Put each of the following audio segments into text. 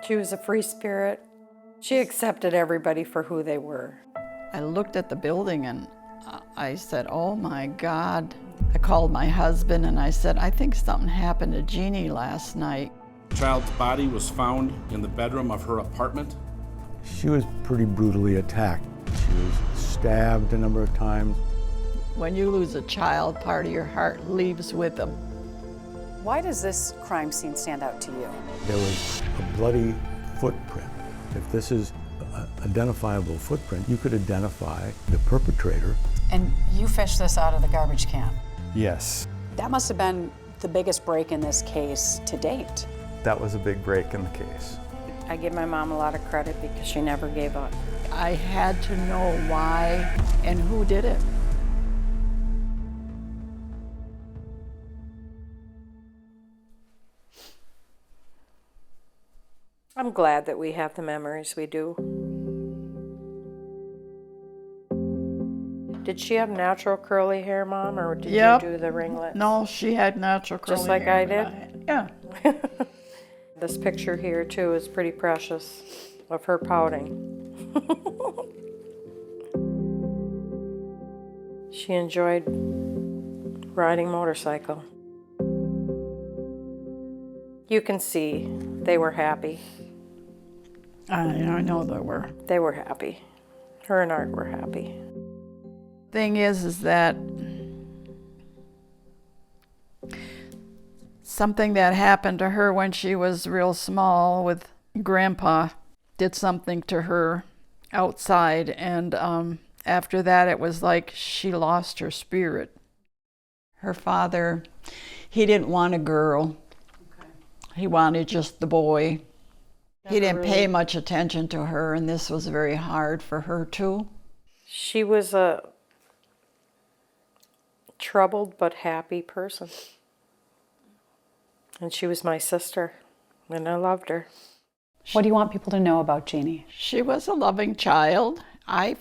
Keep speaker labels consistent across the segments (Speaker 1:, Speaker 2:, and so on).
Speaker 1: She was a free spirit. She accepted everybody for who they were.
Speaker 2: I looked at the building and I said, oh my God. I called my husband and I said, I think something happened to Jeanie last night.
Speaker 3: The child's body was found in the bedroom of her apartment.
Speaker 4: She was pretty brutally attacked. She was stabbed a number of times.
Speaker 2: When you lose a child, part of your heart leaves with them.
Speaker 5: Why does this crime scene stand out to you?
Speaker 4: There was a bloody footprint. If this is an identifiable footprint, you could identify the perpetrator.
Speaker 5: And you fished this out of the garbage can.
Speaker 6: Yes.
Speaker 5: That must have been the biggest break in this case to date.
Speaker 6: That was a big break in the case.
Speaker 1: I give my mom a lot of credit because she never gave up.
Speaker 2: I had to know why and who did it.
Speaker 1: I'm glad that we have the memories we do. Did she have natural curly hair, Mom, or did you do the ringlets?
Speaker 2: No, she had natural curly
Speaker 1: Just like
Speaker 2: hair,
Speaker 1: I
Speaker 2: but
Speaker 1: did?
Speaker 2: Yeah.
Speaker 1: This picture here, too, is pretty precious, of her pouting. She enjoyed riding motorcycle. You can see they were happy.
Speaker 2: I know they were.
Speaker 1: They were happy. Her and Art were happy.
Speaker 2: Thing is that something that happened to her when she was real small with Grandpa did something to her outside, and after that it was like she lost her spirit. Her father, he didn't want a girl. He wanted just the boy. He didn't pay much attention to her, and this was very hard for her too.
Speaker 1: She was a troubled but happy person. And she was my sister, and I loved her.
Speaker 5: What do you want people to know about Jeanie?
Speaker 2: She was a loving child. I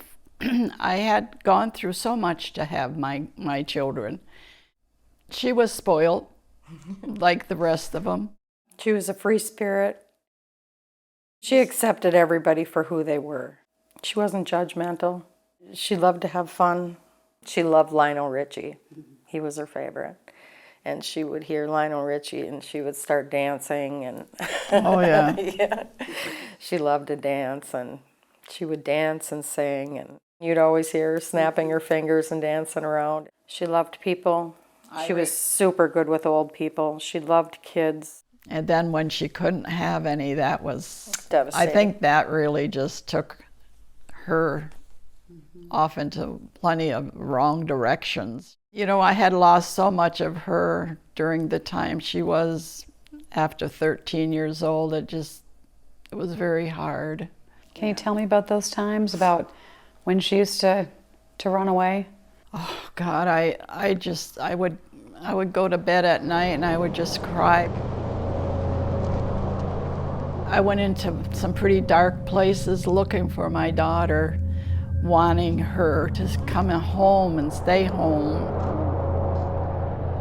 Speaker 2: had gone through so much to have my children. She was spoiled, like the rest of them.
Speaker 1: She was a free spirit. She accepted everybody for who they were. She wasn't judgmental. She loved to have fun. She loved Lionel Richie. He was her favorite. And she would hear Lionel Richie and she would start dancing. And
Speaker 2: Oh, yeah.
Speaker 1: yeah. She loved to dance, and she would dance and sing. And you'd always hear her snapping her fingers and dancing around. She loved people. She was super good with old people. She loved kids.
Speaker 2: And then when she couldn't have any, that was
Speaker 1: Devastating.
Speaker 2: I think that really just took her off into plenty of wrong directions. You know, I had lost so much of her during the time she was after 13 years old. It was very hard.
Speaker 5: Can you tell me about those times, about when she used to run away?
Speaker 2: Oh God, I would go to bed at night and I would just cry. I went into some pretty dark places looking for my daughter, wanting her to come home and stay home.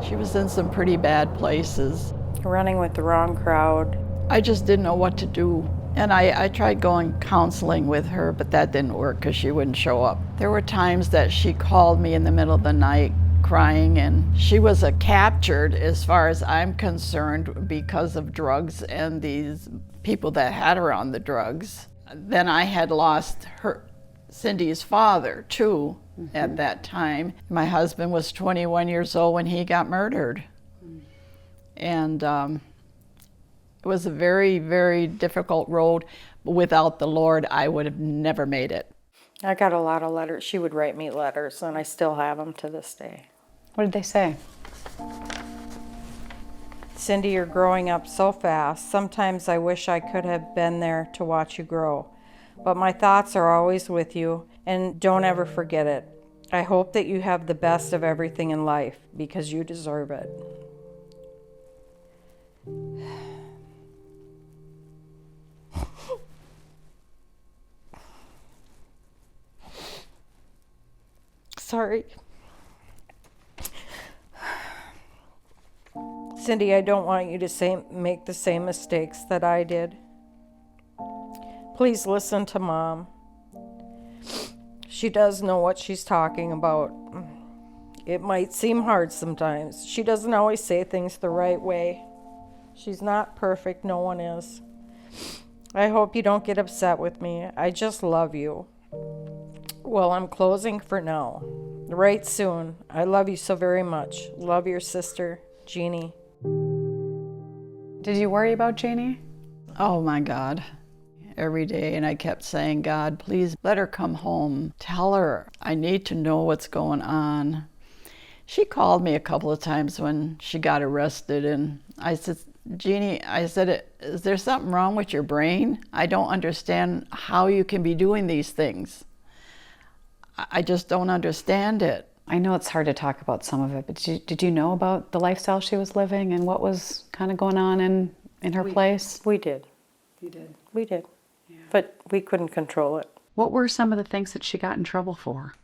Speaker 2: She was in some pretty bad places.
Speaker 1: Running with the wrong crowd.
Speaker 2: I just didn't know what to do. And I tried going counseling with her, but that didn't work because she wouldn't show up. There were times that she called me in the middle of the night crying, and she was captured as far as I'm concerned because of drugs and these people that had her on the drugs. Then I had lost Cindy's father too at that time. My husband was 21 years old when he got murdered. And it was a very, very difficult road. Without the Lord, I would have never made it.
Speaker 1: I got a lot of letters. She would write me letters, and I still have them to this day.
Speaker 5: What did they say?
Speaker 1: Cindy, you're growing up so fast. Sometimes I wish I could have been there to watch you grow. But my thoughts are always with you, and don't ever forget it. I hope that you have the best of everything in life, because you deserve it. Sorry. Cindy, I don't want you to make the same mistakes that I did. Please listen to Mom. She does know what she's talking about. It might seem hard sometimes. She doesn't always say things the right way. She's not perfect, no one is. I hope you don't get upset with me. I just love you. Well, I'm closing for now. Right soon. I love you so very much. Love your sister, Jeanie.
Speaker 5: Did you worry about Jeanie?
Speaker 2: Oh my God. Every day, and I kept saying, God, please let her come home. Tell her I need to know what's going on. She called me a couple of times when she got arrested, and I said, Jeanie, I said, is there something wrong with your brain? I don't understand how you can be doing these things. I just don't understand it.
Speaker 5: I know it's hard to talk about some of it, but did you know about the lifestyle she was living and what was kind of going on in her place?
Speaker 1: We did.
Speaker 5: You did.
Speaker 1: We did. Yeah. But we couldn't control it.
Speaker 5: What were some of the things that she got in trouble for,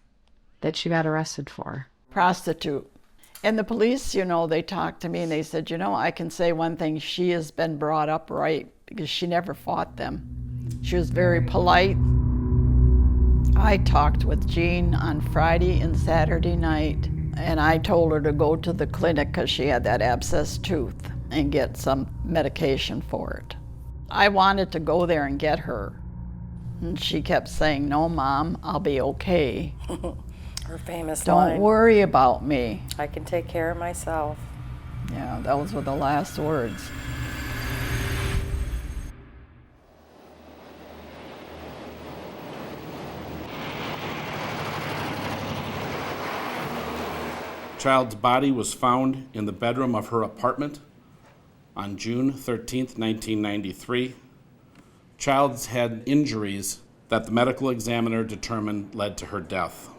Speaker 5: that she got arrested for?
Speaker 2: Prostitute. And the police, they talked to me and they said, I can say one thing, she has been brought up right because she never fought them. She was very polite. I talked with Jean on Friday and Saturday night, and I told her to go to the clinic because she had that abscessed tooth and get some medication for it. I wanted to go there and get her. And she kept saying, no, Mom, I'll be okay.
Speaker 1: Her famous
Speaker 2: Don't
Speaker 1: line.
Speaker 2: worry about me.
Speaker 1: I can take care of myself.
Speaker 2: Yeah, those were the last words.
Speaker 3: Child's body was found in the bedroom of her apartment on June 13th, 1993. Childs had injuries that the medical examiner determined led to her death.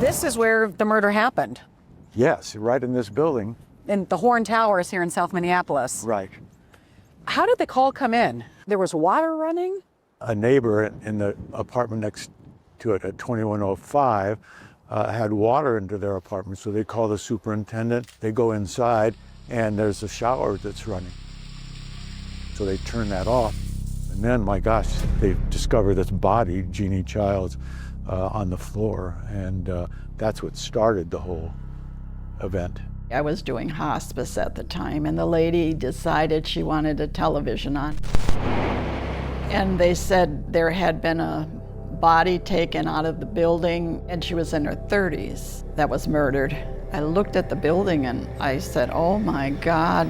Speaker 7: This is where the murder happened,
Speaker 4: Yes, right in this building.
Speaker 7: in the Horn Towers here in South Minneapolis.
Speaker 4: Right.
Speaker 7: How did the call come in? There was water running?
Speaker 4: A neighbor in the apartment next to it at 2105 had water into their apartment, so they call the superintendent. They go inside, and there's a shower that's running. So they turn that off. And then, my gosh, they discover this body, Jeanie Childs, on the floor, and that's what started the whole event.
Speaker 2: I was doing hospice at the time, and the lady decided she wanted a television on. And they said there had been a body taken out of the building, and she was in her 30s that was murdered. I looked at the building and I said, oh my God.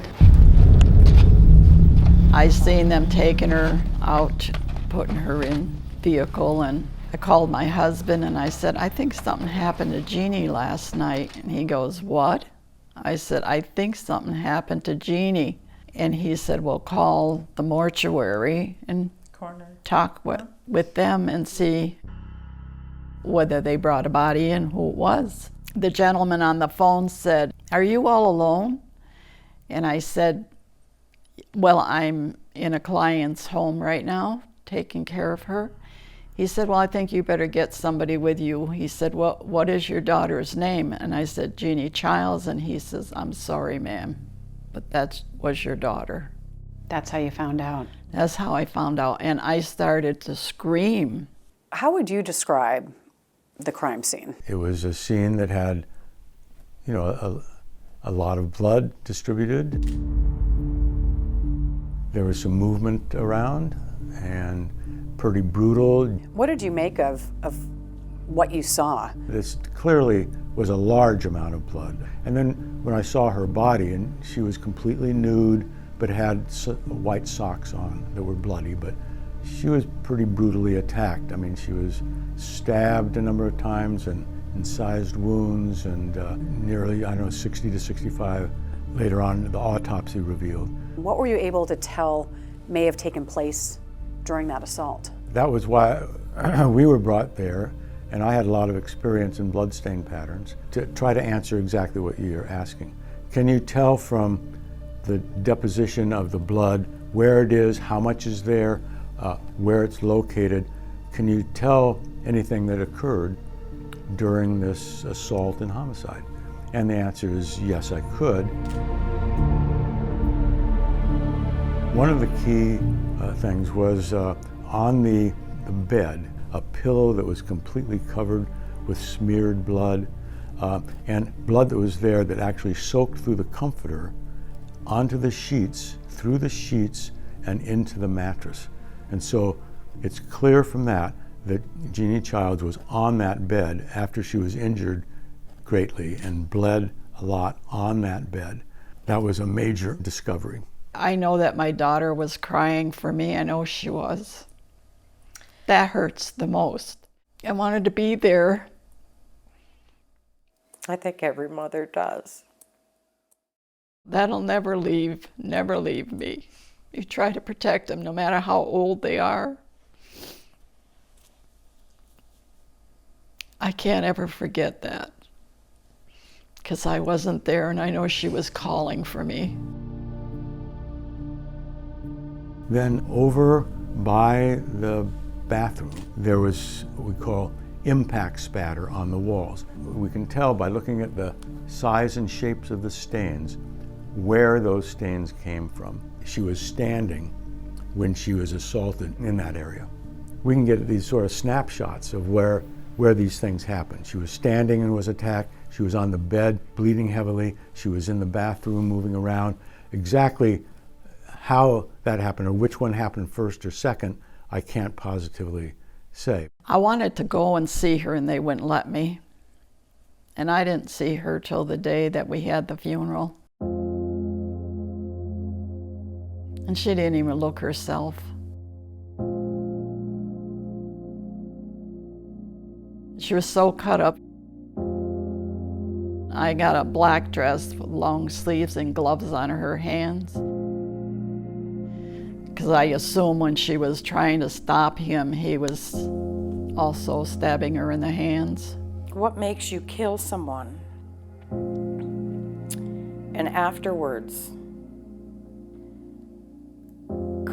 Speaker 2: I seen them taking her out, putting her in vehicle, and I called my husband and I said, I think something happened to Jeanie last night. And he goes, what? I said, I think something happened to Jeanie. And he said, well, call the mortuary and talk with them and see whether they brought a body in, who it was. The gentleman on the phone said, are you all alone? And I said, well, I'm in a client's home right now, taking care of her. He said, well, I think you better get somebody with you. He said, well, what is your daughter's name? And I said, Jeanie Childs. And he says, I'm sorry, ma'am, but that was your daughter.
Speaker 5: That's how you found out.
Speaker 2: That's how I found out. And I started to scream.
Speaker 7: How would you describe the crime scene?
Speaker 4: It was a scene that had, a lot of blood distributed. There was some movement around and pretty brutal.
Speaker 7: What did you make of what you saw?
Speaker 4: This clearly was a large amount of blood. And then when I saw her body, and she was completely nude, but had white socks on that were bloody, but she was pretty brutally attacked. I mean, she was stabbed a number of times and incised wounds, and nearly, 60 to 65 later on, the autopsy revealed.
Speaker 7: What were you able to tell may have taken place during that assault?
Speaker 4: That was why we were brought there, and I had a lot of experience in bloodstain patterns to try to answer exactly what you're asking. Can you tell from the deposition of the blood where it is, how much is there, where it's located? Can you tell anything that occurred during this assault and homicide? And the answer is yes, I could. One of the key things was on the bed, a pillow that was completely covered with smeared blood, and blood that was there that actually soaked through the comforter onto the sheets, through the sheets, and into the mattress. And so it's clear from that Jeanie Childs was on that bed after she was injured greatly and bled a lot on that bed. That was a major discovery.
Speaker 2: I know that my daughter was crying for me. I know she was. That hurts the most. I wanted to be there.
Speaker 1: I think every mother does.
Speaker 2: That'll never leave me. You try to protect them no matter how old they are. I can't ever forget that, because I wasn't there and I know she was calling for me.
Speaker 4: Then over by the bathroom, there was what we call impact spatter on the walls. We can tell by looking at the size and shapes of the stains where those stains came from. She was standing when she was assaulted in that area. We can get these sort of snapshots of where these things happened. She was standing and was attacked. She was on the bed, bleeding heavily. She was in the bathroom, moving around. Exactly how that happened, or which one happened first or second, I can't positively say.
Speaker 2: I wanted to go and see her and they wouldn't let me. And I didn't see her till the day that we had the funeral. And she didn't even look herself. She was so cut up. I got a black dress with long sleeves and gloves on her hands. Because I assume when she was trying to stop him, he was also stabbing her in the hands.
Speaker 1: What makes you kill someone and afterwards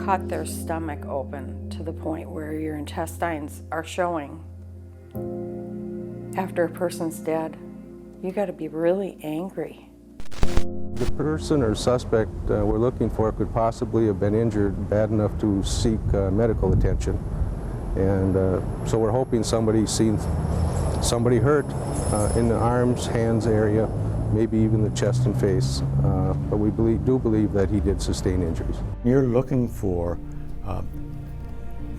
Speaker 1: cut their stomach open to the point where your intestines are showing after a person's dead? You got to be really angry.
Speaker 8: The person or suspect we're looking for could possibly have been injured bad enough to seek medical attention. And so we're hoping somebody's seen somebody hurt in the arms, hands area, maybe even the chest and face. But we do believe that he did sustain injuries.
Speaker 4: You're looking for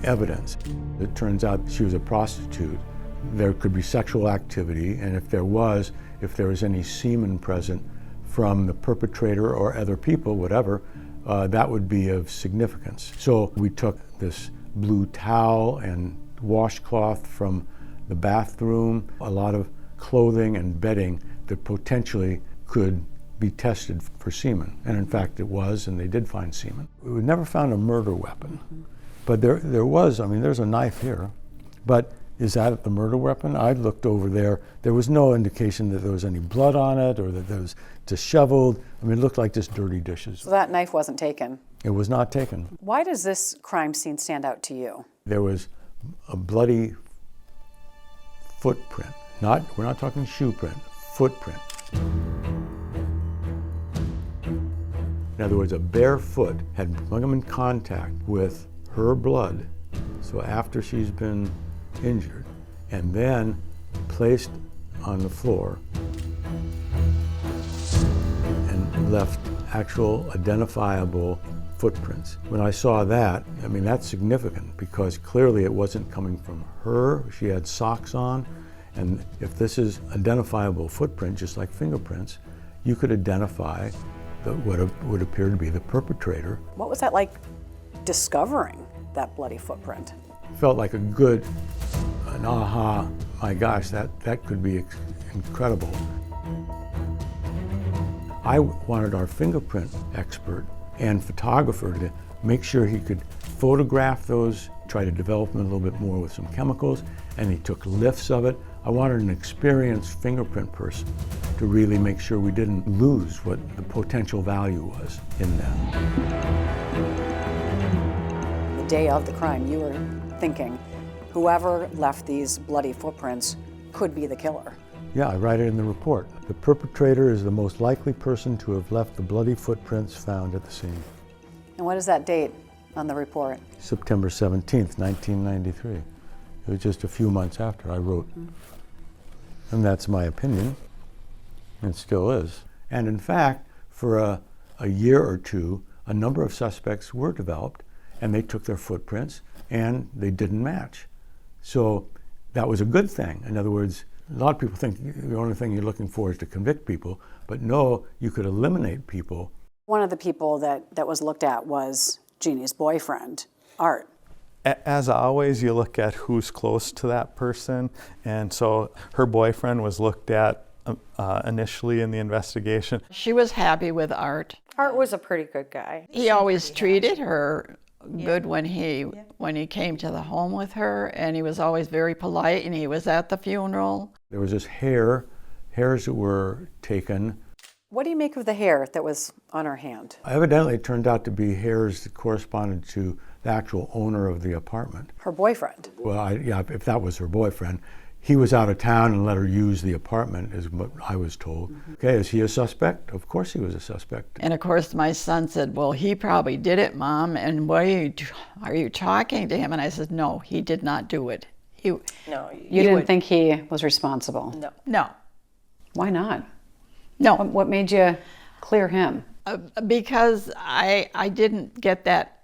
Speaker 4: evidence. It turns out she was a prostitute. There could be sexual activity, and if there was any semen present from the perpetrator or other people, whatever, that would be of significance. So we took this blue towel and washcloth from the bathroom, a lot of clothing and bedding that potentially could be tested for semen. And in fact it was, and they did find semen. We never found a murder weapon, but there was, there's a knife here, but is that the murder weapon? I looked over there. There was no indication that there was any blood on it or that it was disheveled. It looked like just dirty dishes.
Speaker 7: So that knife wasn't taken.
Speaker 4: It was not taken.
Speaker 7: Why does this crime scene stand out to you?
Speaker 4: There was a bloody footprint. We're not talking shoe print, footprint. In other words, a bare foot had come in contact with her blood. So after she's been injured and then placed on the floor and left actual identifiable footprints. When I saw that, that's significant because clearly it wasn't coming from her. She had socks on, and if this is identifiable footprint, just like fingerprints, you could identify what would appear to be the perpetrator.
Speaker 7: What was that like discovering that bloody footprint?
Speaker 4: Felt like an aha, my gosh, that could be incredible. I wanted our fingerprint expert and photographer to make sure he could photograph those, try to develop them a little bit more with some chemicals, and he took lifts of it. I wanted an experienced fingerprint person to really make sure we didn't lose what the potential value was in that.
Speaker 7: The day of the crime, you were thinking, whoever left these bloody footprints could be the killer.
Speaker 4: Yeah, I write it in the report. The perpetrator is the most likely person to have left the bloody footprints found at the scene.
Speaker 7: And what is that date on the report?
Speaker 4: September 17th, 1993. It was just a few months after I wrote. And that's my opinion. It still is. And in fact, for a year or two, a number of suspects were developed, and they took their footprints, and they didn't match. So that was a good thing. In other words, a lot of people think the only thing you're looking for is to convict people, but no, you could eliminate people.
Speaker 7: One of the people that was looked at was Jeannie's boyfriend, Art.
Speaker 6: As always, you look at who's close to that person, and so her boyfriend was looked at initially in the investigation.
Speaker 2: She was happy with Art.
Speaker 1: Art was a pretty good guy.
Speaker 2: He always treated her good when he came to the home with her, and he was always very polite, and he was at the funeral.
Speaker 4: There was this hairs that were taken.
Speaker 7: What do you make of the hair that was on her hand?
Speaker 4: Evidently, it turned out to be hairs that corresponded to the actual owner of the apartment.
Speaker 7: Her boyfriend.
Speaker 4: Well, yeah, if that was her boyfriend. He was out of town and let her use the apartment, is what I was told. Okay, is he a suspect? Of course he was a suspect.
Speaker 2: And of course, my son said, "Well, he probably did it, Mom. And why are you talking to him?" And I said, "No, he did not do it."
Speaker 1: No,
Speaker 5: You didn't think he was responsible?
Speaker 2: No.
Speaker 5: Why not?
Speaker 2: No.
Speaker 5: What made you clear him?
Speaker 2: Because I didn't get that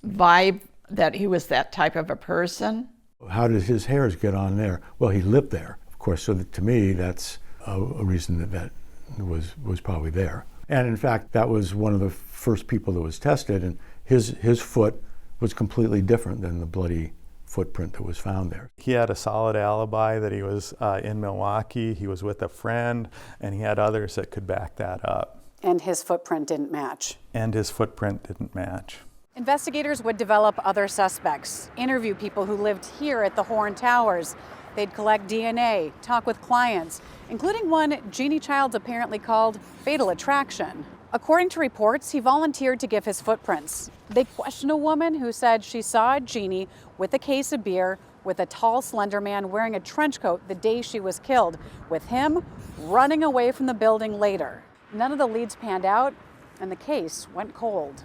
Speaker 2: vibe that he was that type of a person.
Speaker 4: How did his hairs get on there? Well, he lived there, of course, so that, to me, that's a reason that was probably there. And in fact, that was one of the first people that was tested, and his foot was completely different than the bloody footprint that was found there.
Speaker 6: He had a solid alibi that he was in Milwaukee, he was with a friend, and he had others that could back that up.
Speaker 7: And his footprint didn't match. Investigators would develop other suspects, interview people who lived here at the Horn Towers. They'd collect DNA, talk with clients, including one Jeanie Childs apparently called Fatal Attraction. According to reports, he volunteered to give his footprints. They questioned a woman who said she saw Jeanie with a case of beer with a tall, slender man wearing a trench coat the day she was killed, with him running away from the building later. None of the leads panned out, and the case went cold.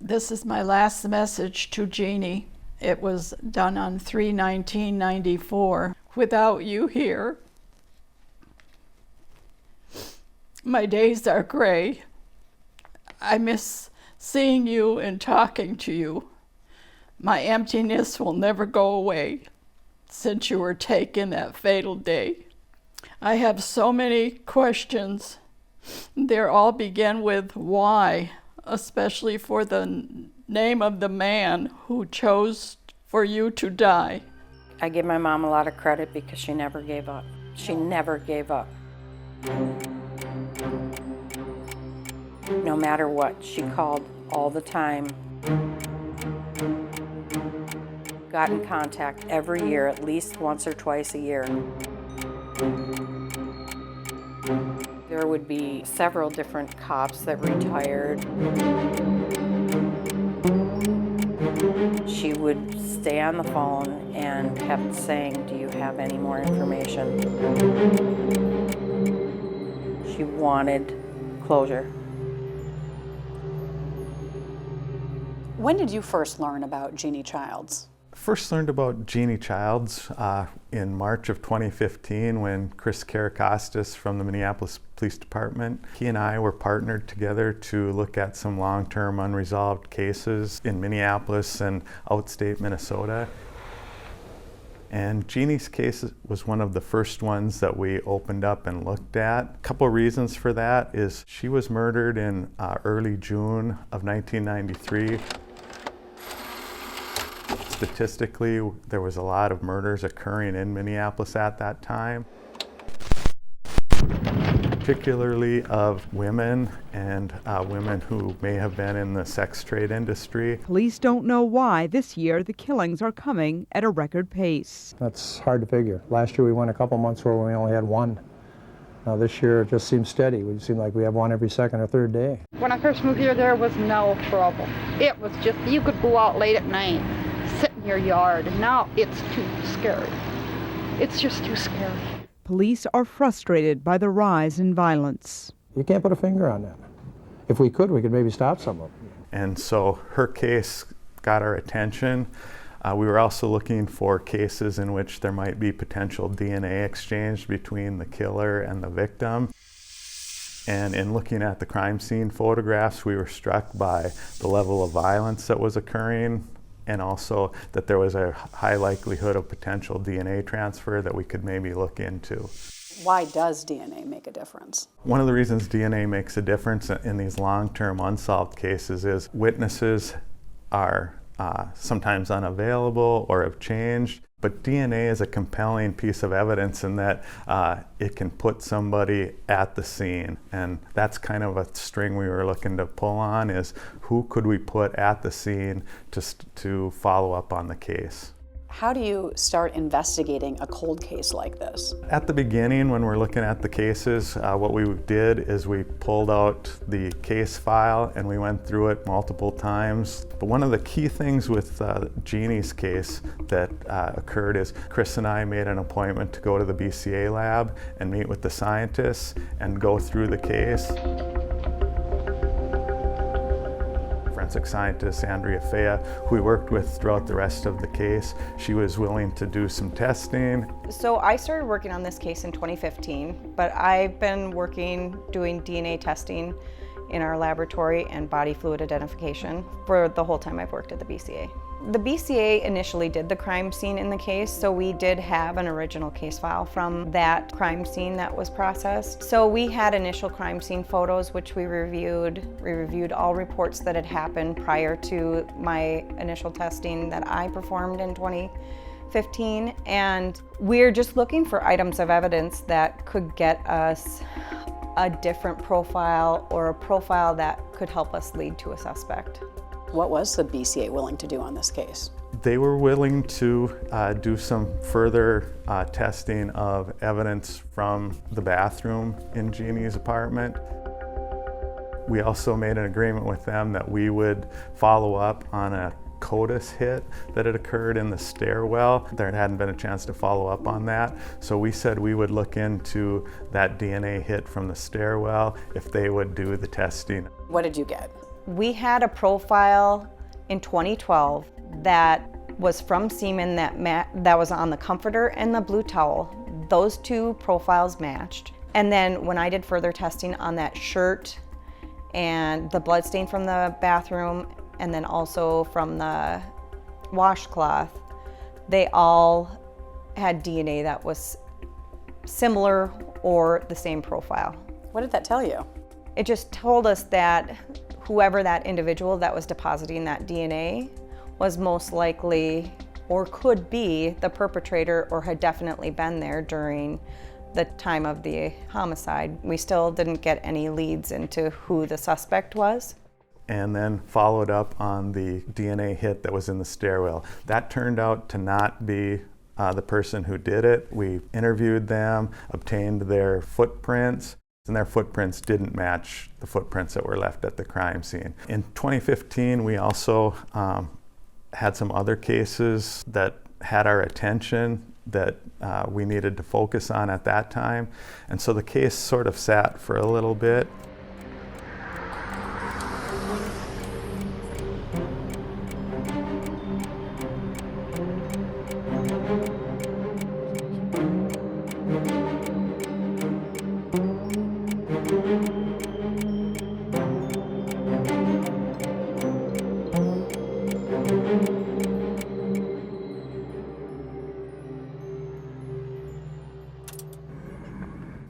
Speaker 2: This is my last message to Jeanie. It was done on 3/19/94. Without you here, my days are gray. I miss seeing you and talking to you. My emptiness will never go away since you were taken that fatal day. I have so many questions. They all begin with why, especially for the name of the man who chose for you to die.
Speaker 1: I give my mom a lot of credit because she never gave up. She never gave up. No matter what, she called all the time. Got in contact every year, at least once or twice a year. There would be several different cops that retired. She would stay on the phone and kept saying, "Do you have any more information?" She wanted closure.
Speaker 7: When did you first learn about Jeanie Childs?
Speaker 6: First learned about Jeanie Childs in March of 2015 when Chris Karakostas from the Minneapolis Police Department, he and I were partnered together to look at some long-term unresolved cases in Minneapolis and outstate Minnesota. And Jeannie's case was one of the first ones that we opened up and looked at. A couple reasons for that is she was murdered in early June of 1993. Statistically, there was a lot of murders occurring in Minneapolis at that time, particularly of women and women who may have been in the sex trade industry.
Speaker 9: Police don't know why this year the killings are coming at a record pace.
Speaker 10: That's hard to figure. Last year we went a couple months where we only had one. Now this year it just seems steady. We seem like we have one every second or third day.
Speaker 11: When I first moved here, there was no trouble. It was just, you could go out late at night in your yard, and now it's too scary. It's just too scary.
Speaker 9: Police are frustrated by the rise in violence.
Speaker 10: You can't put a finger on that. If we could maybe stop some of them.
Speaker 6: And so her case got our attention. We were also looking for cases in which there might be potential DNA exchange between the killer and the victim. And in looking at the crime scene photographs, we were struck by the level of violence that was occurring, and also that there was a high likelihood of potential DNA transfer that we could maybe look into.
Speaker 7: Why does DNA make a difference?
Speaker 6: One of the reasons DNA makes a difference in these long-term unsolved cases is witnesses are sometimes unavailable or have changed, but DNA is a compelling piece of evidence in that it can put somebody at the scene, and that's kind of a string we were looking to pull on, is who could we put at the scene to follow up on the case.
Speaker 7: How do you start investigating a cold case like this?
Speaker 6: At the beginning, when we're looking at the cases, what we did is we pulled out the case file and we went through it multiple times. But one of the key things with Jeannie's case that occurred is Chris and I made an appointment to go to the BCA lab and meet with the scientists and go through the case. Forensic scientist Andrea Fea, who we worked with throughout the rest of the case, she was willing to do some testing.
Speaker 12: So I started working on this case in 2015, but I've been doing DNA testing in our laboratory and body fluid identification for the whole time I've worked at the BCA. The BCA initially did the crime scene in the case, so we did have an original case file from that crime scene that was processed. So we had initial crime scene photos, which we reviewed. We reviewed all reports that had happened prior to my initial testing that I performed in 2015. And we're just looking for items of evidence that could get us a different profile or a profile that could help us lead to a suspect.
Speaker 7: What was the BCA willing to do on this case?
Speaker 6: They were willing to do some further testing of evidence from the bathroom in Jeannie's apartment. We also made an agreement with them that we would follow up on a CODIS hit that had occurred in the stairwell. There hadn't been a chance to follow up on that, so we said we would look into that DNA hit from the stairwell if they would do the testing.
Speaker 7: What did you get?
Speaker 12: We had a profile in 2012 that was from semen that was on the comforter and the blue towel. Those two profiles matched. And then when I did further testing on that shirt and the blood stain from the bathroom and then also from the washcloth, they all had DNA that was similar or the same profile.
Speaker 7: What did that tell you?
Speaker 12: It just told us that whoever that individual that was depositing that DNA was most likely or could be the perpetrator or had definitely been there during the time of the homicide. We still didn't get any leads into who the suspect was.
Speaker 6: And then followed up on the DNA hit that was in the stairwell. That turned out to not be the person who did it. We interviewed them, obtained their footprints, and their footprints didn't match the footprints that were left at the crime scene. In 2015, we also had some other cases that had our attention that we needed to focus on at that time. And so the case sort of sat for a little bit.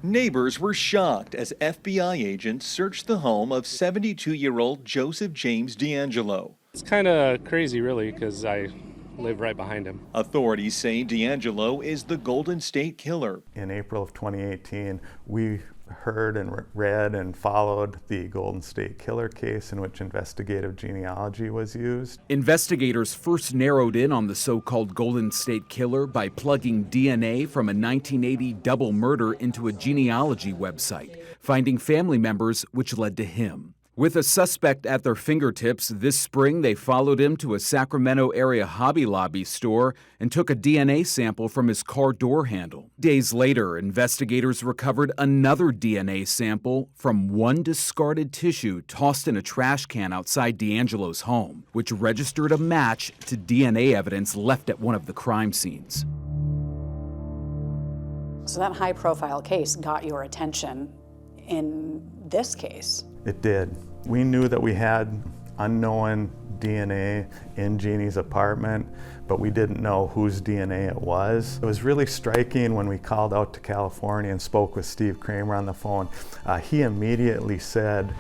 Speaker 13: Neighbors were shocked as FBI agents searched the home of 72-year-old Joseph James D'Angelo.
Speaker 14: It's kind of crazy, really, because I live right behind him.
Speaker 13: Authorities say D'Angelo is the Golden State Killer.
Speaker 6: In April of 2018, we heard and read and followed the Golden State Killer case in which investigative genealogy was used.
Speaker 15: Investigators first narrowed in on the so-called Golden State Killer by plugging DNA from a 1980 double murder into a genealogy website, finding family members which led to him. With a suspect at their fingertips, this spring they followed him to a Sacramento area Hobby Lobby store and took a DNA sample from his car door handle. Days later, investigators recovered another DNA sample from one discarded tissue tossed in a trash can outside DeAngelo's home, which registered a match to DNA evidence left at one of the crime scenes.
Speaker 7: So that high-profile case got your attention in this case.
Speaker 6: It did. We knew that we had unknown DNA in Jeannie's apartment, but we didn't know whose DNA it was. It was really striking when we called out to California and spoke with Steve Kramer on the phone. He immediately said,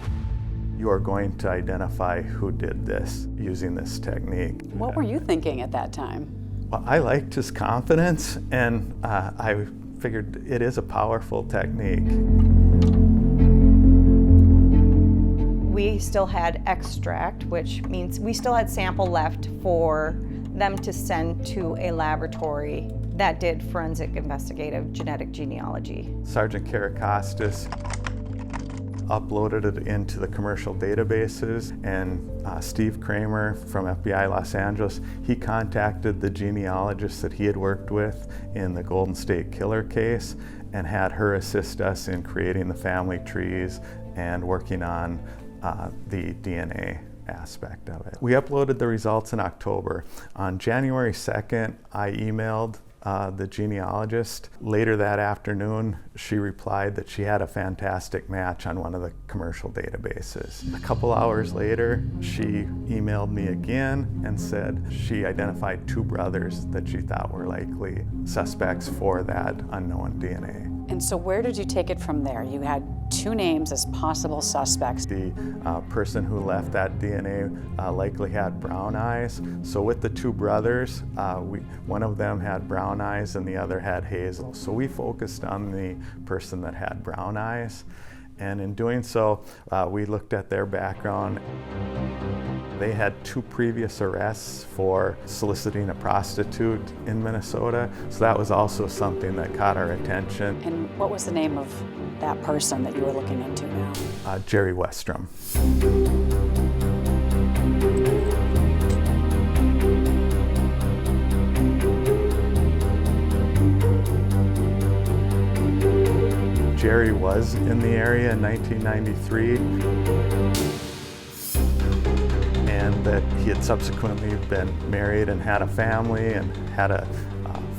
Speaker 6: "You are going to identify who did this using this technique."
Speaker 7: What were you thinking at that time?
Speaker 6: Well, I liked his confidence, and I figured it is a powerful technique.
Speaker 12: We still had extract, which means we still had sample left for them to send to a laboratory that did forensic investigative genetic genealogy.
Speaker 6: Sergeant Karakostas uploaded it into the commercial databases, and Steve Kramer from FBI Los Angeles, he contacted the genealogist that he had worked with in the Golden State Killer case and had her assist us in creating the family trees and working on the DNA aspect of it. We uploaded the results in October. On January 2nd, I emailed the genealogist. Later that afternoon, she replied that she had a fantastic match on one of the commercial databases. A couple hours later, she emailed me again and said she identified two brothers that she thought were likely suspects for that unknown DNA.
Speaker 7: And so where did you take it from there? You had two names as possible suspects.
Speaker 6: The person who left that DNA likely had brown eyes. So with the two brothers, one of them had brown eyes and the other had hazel. So we focused on the person that had brown eyes. And in doing so, we looked at their background. They had two previous arrests for soliciting a prostitute in Minnesota, so that was also something that caught our attention.
Speaker 7: And what was the name of that person that you were looking into now?
Speaker 6: Jerry Westrom. Jerry was in the area in 1993, and that he had subsequently been married and had a family and had a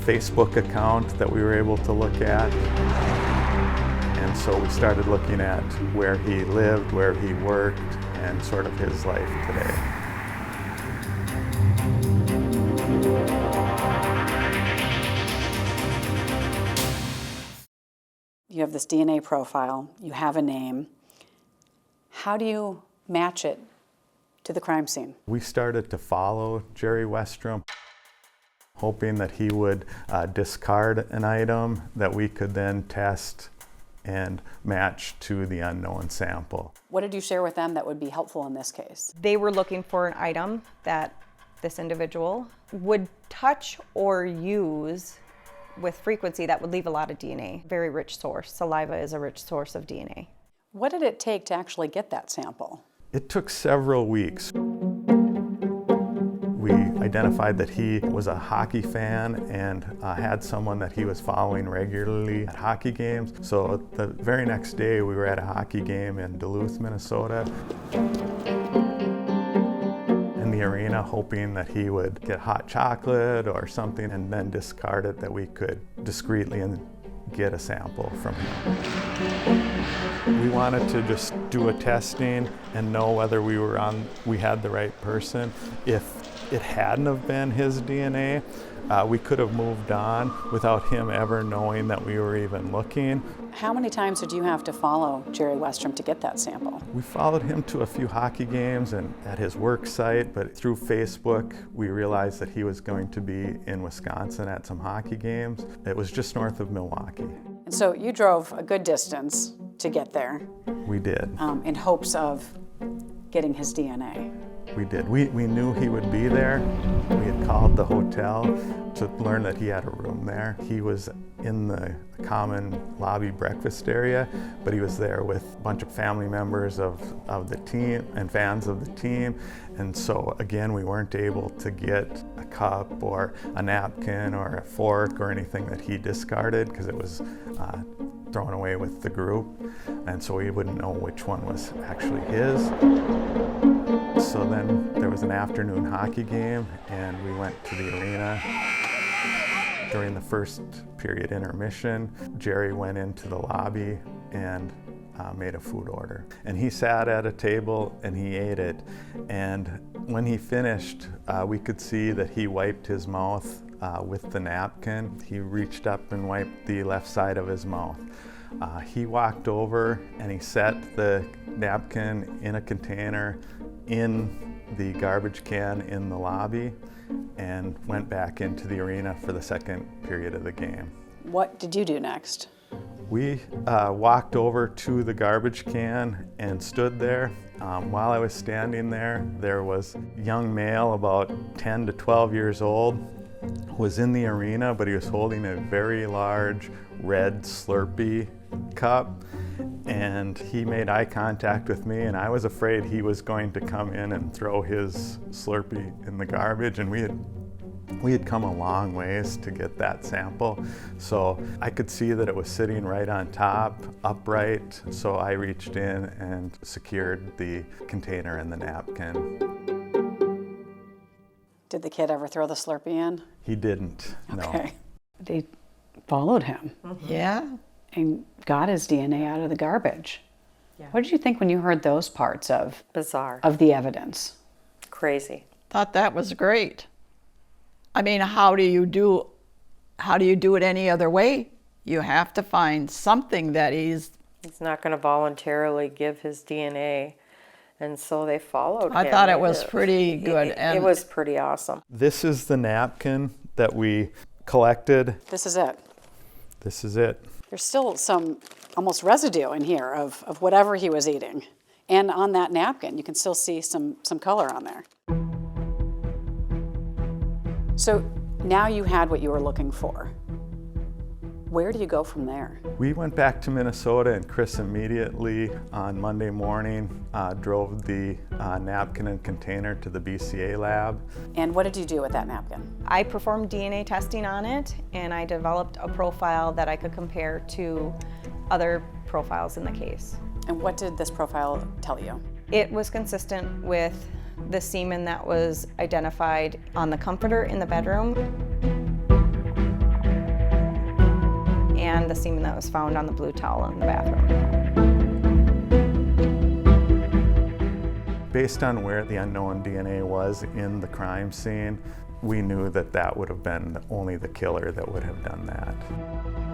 Speaker 6: Facebook account that we were able to look at. And so we started looking at where he lived, where he worked, and sort of his life today.
Speaker 7: You have this DNA profile, you have a name. How do you match it to the crime scene?
Speaker 6: We started to follow Jerry Westrom, hoping that he would discard an item that we could then test and match to the unknown sample.
Speaker 7: What did you share with them that would be helpful in this case?
Speaker 12: They were looking for an item that this individual would touch or use with frequency that would leave a lot of DNA. Very rich source. Saliva is a rich source of DNA.
Speaker 7: What did it take to actually get that sample?
Speaker 6: It took several weeks. We identified that he was a hockey fan and had someone that he was following regularly at hockey games. So the very next day we were at a hockey game in Duluth, Minnesota, in the arena, hoping that he would get hot chocolate or something and then discard it, that we could discreetly get a sample from him. We wanted to just do a testing and know whether we had the right person. If it hadn't have been his DNA, we could have moved on without him ever knowing that we were even looking.
Speaker 7: How many times did you have to follow Jerry Westrom to get that sample?
Speaker 6: We followed him to a few hockey games and at his work site, but through Facebook, we realized that he was going to be in Wisconsin at some hockey games. It was just north of Milwaukee.
Speaker 7: And so you drove a good distance to get there.
Speaker 6: We did.
Speaker 7: In hopes of getting his DNA.
Speaker 6: We did. We knew he would be there. We had called the hotel to learn that he had a room there. He was in the common lobby breakfast area, but he was there with a bunch of family members of the team and fans of the team. And so again, we weren't able to get a cup or a napkin or a fork or anything that he discarded because it was thrown away with the group. And so we wouldn't know which one was actually his. So then there was an afternoon hockey game and we went to the arena. During the first period intermission, Jerry went into the lobby and made a food order. And he sat at a table and he ate it. And when he finished, we could see that he wiped his mouth with the napkin. He reached up and wiped the left side of his mouth. He walked over and he set the napkin in a container in the garbage can in the lobby and went back into the arena for the second period of the game.
Speaker 7: What did you do next?
Speaker 6: We walked over to the garbage can and stood there. While I was standing there, there was a young male about 10 to 12 years old who was in the arena, but he was holding a very large red Slurpee cup. And he made eye contact with me, and I was afraid he was going to come in and throw his Slurpee in the garbage, and we had come a long ways to get that sample. So I could see that it was sitting right on top, upright, so I reached in and secured the container and the napkin.
Speaker 7: Did the kid ever throw the Slurpee in?
Speaker 6: He didn't, no.
Speaker 7: Okay.
Speaker 5: They followed him.
Speaker 2: Yeah.
Speaker 5: And got his DNA out of the garbage.
Speaker 1: Yeah.
Speaker 5: What did you think when you heard those parts of
Speaker 1: Bizarre.
Speaker 5: of the evidence?
Speaker 1: Crazy.
Speaker 2: Thought that was great. I mean, how do you do it any other way? You have to find something that he's
Speaker 1: not going to voluntarily give his DNA. And so they followed him.
Speaker 2: I thought it was pretty good.
Speaker 1: It was pretty awesome.
Speaker 6: This is the napkin that we collected.
Speaker 7: This is it.
Speaker 6: This is it.
Speaker 7: There's still some almost residue in here of whatever he was eating. And on that napkin, you can still see some color on there. So now you had what you were looking for. Where do you go from there?
Speaker 6: We went back to Minnesota, and Chris immediately on Monday morning drove the napkin and container to the BCA lab.
Speaker 7: And what did you do with that napkin?
Speaker 12: I performed DNA testing on it, and I developed a profile that I could compare to other profiles in the case.
Speaker 7: And what did this profile tell you?
Speaker 12: It was consistent with the semen that was identified on the comforter in the bedroom and the semen that was found on the blue towel in the bathroom.
Speaker 6: Based on where the unknown DNA was in the crime scene, we knew that that would have been only the killer that would have done that.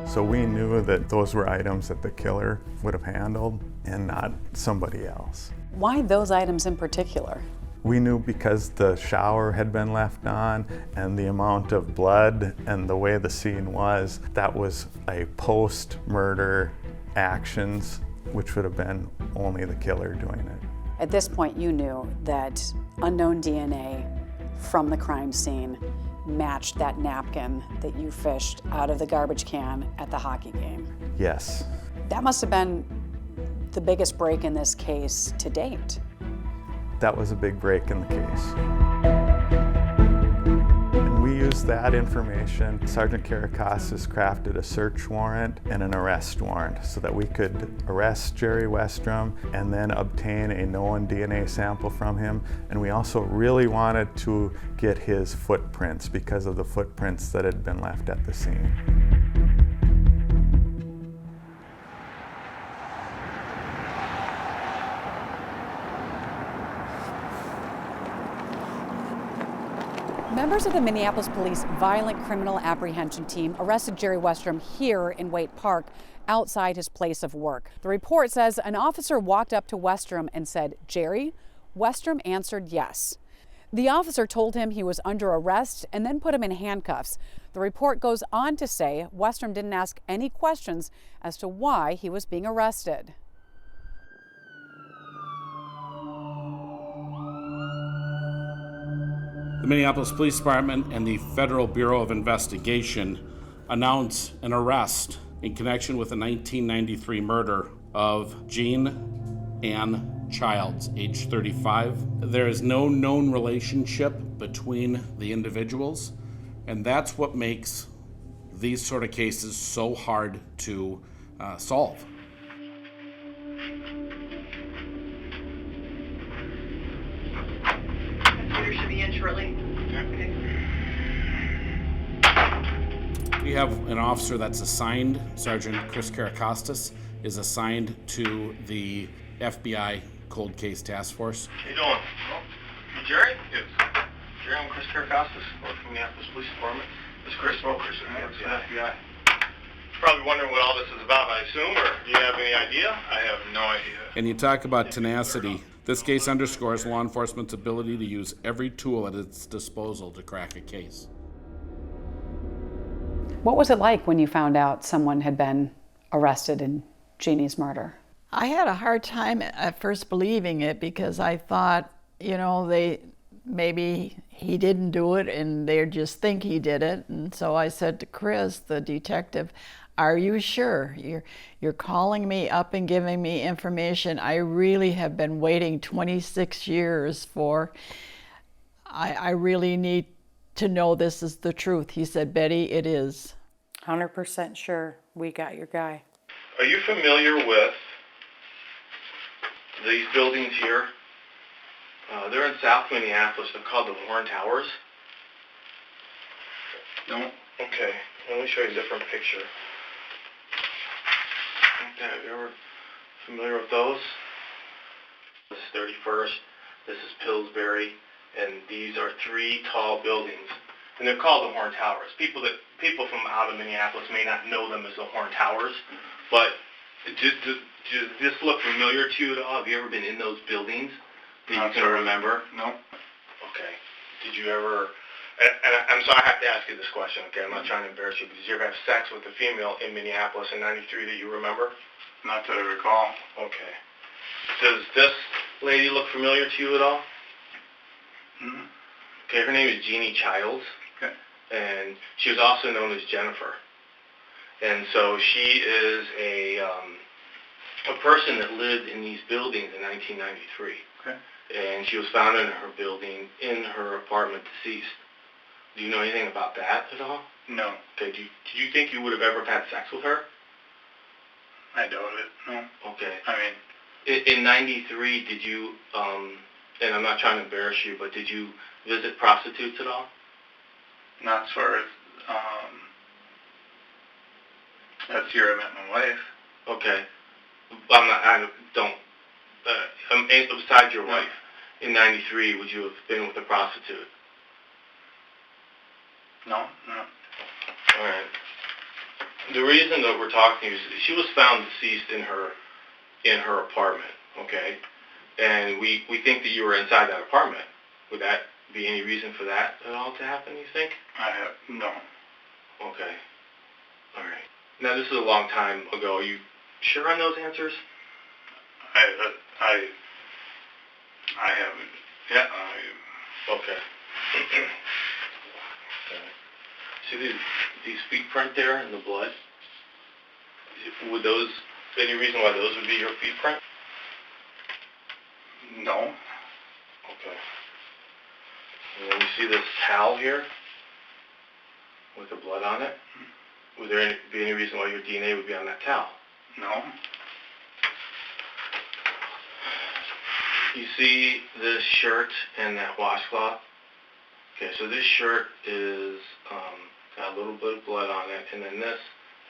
Speaker 6: So we knew that those were items that the killer would have handled and not somebody else.
Speaker 7: Why those items in particular?
Speaker 6: We knew because the shower had been left on and the amount of blood and the way the scene was, that was a post-murder actions, which would have been only the killer doing it.
Speaker 7: At this point, you knew that unknown DNA from the crime scene matched that napkin that you fished out of the garbage can at the hockey game.
Speaker 6: Yes.
Speaker 7: That must have been the biggest break in this case to date.
Speaker 6: That was a big break in the case. And we used that information. Sergeant Karakassis crafted a search warrant and an arrest warrant so that we could arrest Jerry Westrom and then obtain a known DNA sample from him. And we also really wanted to get his footprints because of the footprints that had been left at the scene.
Speaker 7: Members of the Minneapolis Police Violent Criminal Apprehension Team arrested Jerry Westrom here in Waite Park outside his place of work. The report says an officer walked up to Westrom and said, "Jerry?" Westrom answered yes. The officer told him he was under arrest and then put him in handcuffs. The report goes on to say Westrom didn't ask any questions as to why he was being arrested.
Speaker 3: The Minneapolis Police Department and the Federal Bureau of Investigation announced an arrest in connection with the 1993 murder of Jeanie Childs, age 35. There is no known relationship between the individuals, and that's what makes these sort of cases so hard to solve.
Speaker 16: Computer should be in shortly. Okay.
Speaker 3: We have an officer that's assigned, Sergeant Chris Karakostas, is assigned to the FBI Cold Case Task Force.
Speaker 17: How you doing? Oh, you Jerry? Yes. Jerry, I'm Chris Karakostas, work from the Minneapolis Police Department. This is Chris. Oh, Chris, FBI. Probably wondering what all this is about, I assume, or do you have any idea? I have no idea.
Speaker 3: And you talk about tenacity. This case underscores law enforcement's ability to use every tool at its disposal to crack a case.
Speaker 5: What was it like when you found out someone had been arrested in Jeannie's murder?
Speaker 2: I had a hard time at first believing it because I thought, maybe he didn't do it and they just think he did it. And so I said to Chris, the detective, are you sure? You're calling me up and giving me information I really have been waiting 26 years for. I really need to know this is the truth. He said, Betty, it is.
Speaker 1: 100% sure we got your guy.
Speaker 17: Are you familiar with these buildings here? They're in South Minneapolis. They're called the Horn Towers. No? Okay. Let me show you a different picture. Okay, have you ever familiar with those? This is 31st. This is Pillsbury. And these are 3 tall buildings. And they're called the Horn Towers. People from out of Minneapolis may not know them as the Horn Towers. But does this look familiar to you at all? Have you ever been in those buildings that you can remember? No. Okay. Did you ever, and I'm sorry I have to ask you this question, okay? I'm not trying to embarrass you, but did you ever have sex with a female in Minneapolis in '93 that you remember? Not that I recall. Okay. Does this lady look familiar to you at all? Mm-hmm. Okay, her name is Jeanie Childs. Okay. And she was also known as Jennifer. And so she is a person that lived in these buildings in 1993. Okay. And she was found in her building, in her apartment, deceased. Do you know anything about that at all? No. Okay. Do you think you would have ever had sex with her? I doubt it. No. Okay. I mean, in '93, did you? And I'm not trying to embarrass you, but did you visit prostitutes at all? Not as far as that's here I met my wife. Okay. Besides your wife, in '93, would you have been with a prostitute? No. All right. The reason that we're talking is she was found deceased in her apartment. Okay. And we think that you were inside that apartment. Would that be any reason for that at all to happen, you think? No. Okay. All right. Now, this is a long time ago. Are you sure on those answers? I haven't. Yeah. Okay. See these feet print there in the blood? Would those, any reason why those would be your feet print? No. Okay. And then you see this towel here with the blood on it? Would there be any reason why your DNA would be on that towel? No. You see this shirt and that washcloth? Okay, so this shirt is got a little bit of blood on it, and then this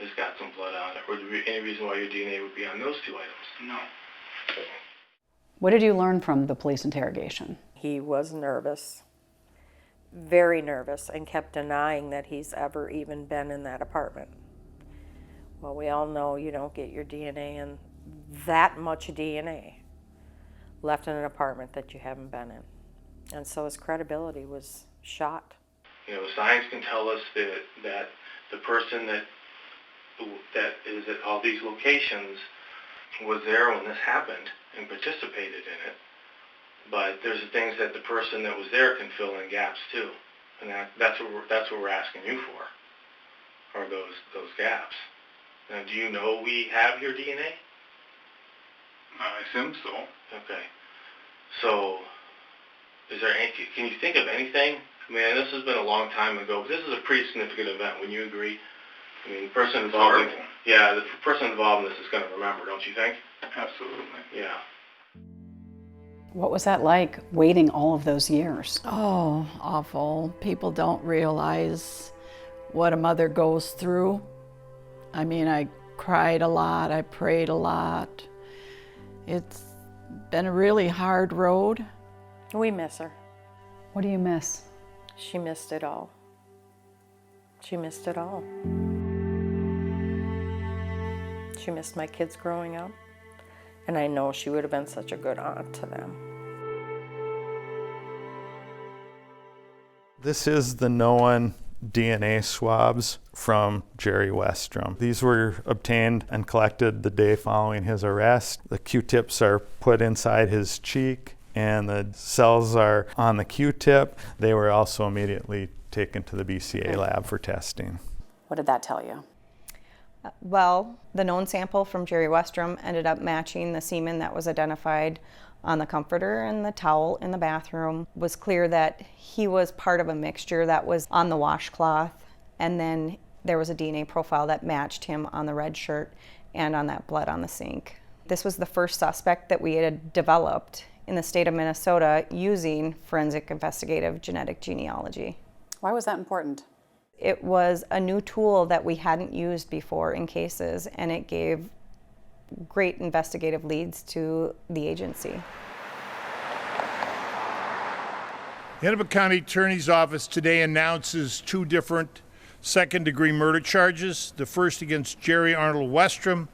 Speaker 17: has got some blood on it. Would there be any reason why your DNA would be on those 2 items? No. Okay.
Speaker 5: What did you learn from the police interrogation?
Speaker 1: He was nervous, very nervous, and kept denying that he's ever even been in that apartment. Well, we all know you don't get your DNA and that much DNA left in an apartment that you haven't been in. And so his credibility was shot. You know, science can tell us that the person that is at all these locations was there when this happened and participated in it.
Speaker 17: but there's the things that the person that was there can fill in gaps too, and that's what we're asking you for, are those gaps. Now, do you know we have your DNA?
Speaker 18: I assume so.
Speaker 17: Okay. So, can you think of anything? I mean, this has been a long time ago, but this is a pretty significant event. Wouldn't you agree? I mean, the person involved in this is going to remember, don't you think?
Speaker 18: Absolutely.
Speaker 17: Yeah.
Speaker 7: What was that like, waiting all of those years?
Speaker 2: Oh, awful. People don't realize what a mother goes through. I mean, I cried a lot, I prayed a lot. It's been a really hard road.
Speaker 1: We miss her.
Speaker 5: What do you miss?
Speaker 1: She missed it all. She missed it all. She missed my kids growing up, and I know she would have been such a good aunt to them.
Speaker 6: This is the known DNA swabs from Jerry Westrom. These were obtained and collected the day following his arrest. The Q-tips are put inside his cheek and the cells are on the Q-tip. They were also immediately taken to the BCA lab for testing.
Speaker 7: What did that tell you?
Speaker 12: Well, the known sample from Jerry Westrom ended up matching the semen that was identified on the comforter and the towel in the bathroom. It was clear that he was part of a mixture that was on the washcloth, and then there was a DNA profile that matched him on the red shirt and on that blood on the sink. This was the first suspect that we had developed in the state of Minnesota using forensic investigative genetic genealogy.
Speaker 7: Why was that important?
Speaker 12: It was a new tool that we hadn't used before in cases, and it gave great investigative leads to the agency.
Speaker 19: The Hennepin County Attorney's Office today announces 2 different second-degree murder charges. The first against Jerry Arnold Westrom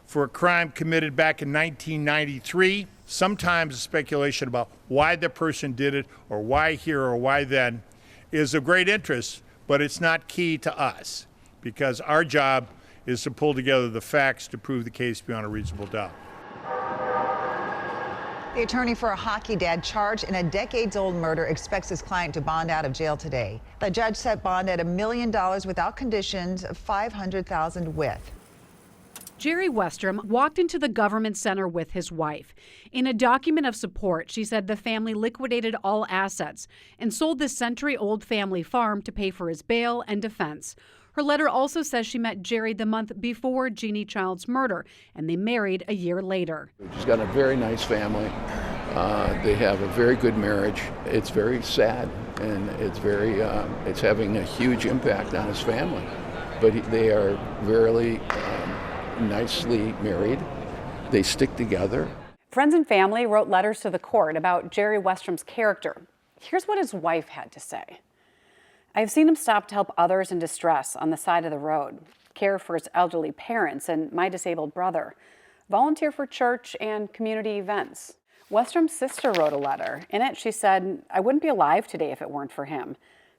Speaker 19: for a crime committed back in 1993. Sometimes the speculation about why the person did it, or why here, or why then, is of great interest, but it's not key to us, because our job is to pull together the facts to prove the case beyond a reasonable doubt.
Speaker 20: The attorney for a hockey dad charged in a decades-old murder expects his client to bond out of jail today. The judge set bond at $1 million without conditions, $500,000 with.
Speaker 21: Jerry Westrom walked into the government center with his wife. In a document of support, she said the family liquidated all assets and sold this century-old family farm to pay for his bail and defense. Her letter also says she met Jerry the month before Jeanie Childs' murder, and they married a year later.
Speaker 22: She's got a very nice family. They have a very good marriage. It's very sad, and it's having a huge impact on his family. But they are very nicely married. They stick together.
Speaker 7: Friends and family wrote letters to the court about Jerry Westrom's character. Here's what his wife had to say. I've seen him stop to help others in distress on the side of the road, care for his elderly parents and my disabled brother, volunteer for church and community events. Westrom's sister wrote a letter. In it, she said, I wouldn't be alive today if it weren't for him.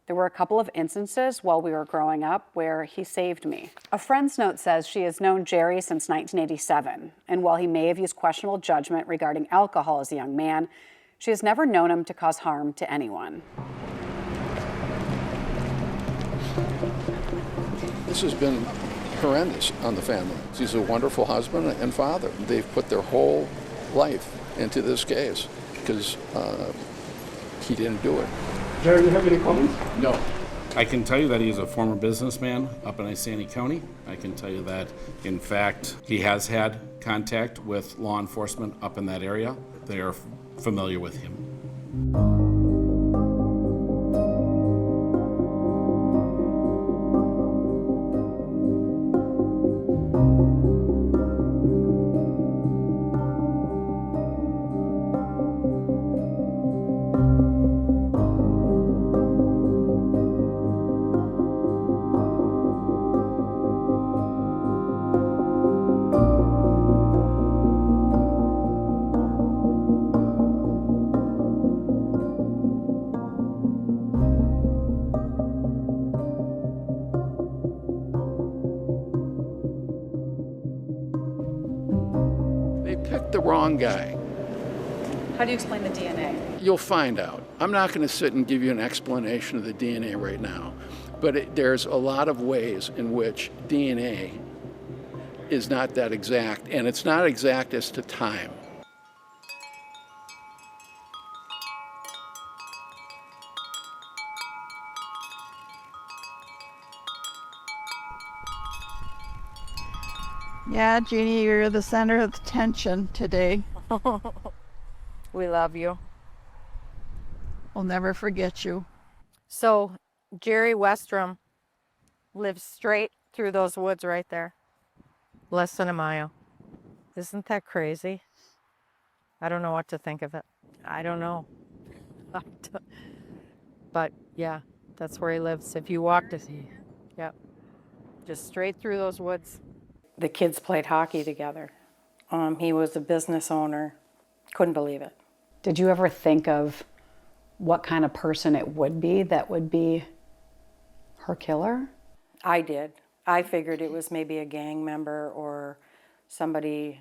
Speaker 7: There were a couple of instances while we were growing up where he saved me. A friend's note says she has known Jerry since 1987, and while he may have used questionable judgment regarding alcohol as a young man, she has never known him to cause harm to anyone.
Speaker 22: This has been horrendous on the family. He's a wonderful husband and father. They've put their whole life into this case because he didn't do it.
Speaker 3: Jerry, do you have any comments? No. I can tell you that he's a former businessman up in Isani County. I can tell you that, in fact, he has had contact with law enforcement up in that area. They are familiar with him.
Speaker 22: They picked the wrong guy.
Speaker 7: How do you explain the DNA?
Speaker 22: You'll find out. I'm not going to sit and give you an explanation of the DNA right now, but there's a lot of ways in which DNA is not that exact, and it's not exact as to time.
Speaker 2: Yeah, Jeannie, you're the center of attention today.
Speaker 1: We love you.
Speaker 2: We'll never forget you.
Speaker 1: So, Jerry Westrom lives straight through those woods right there. Less than a mile. Isn't that crazy? I don't know what to think of it. I don't know. But yeah, that's where he lives. If you walk to see, yep, just straight through those woods. The kids played hockey together. He was a business owner. Couldn't believe it.
Speaker 5: Did you ever think of what kind of person it would be that would be her killer?
Speaker 1: I did. I figured it was maybe a gang member or somebody,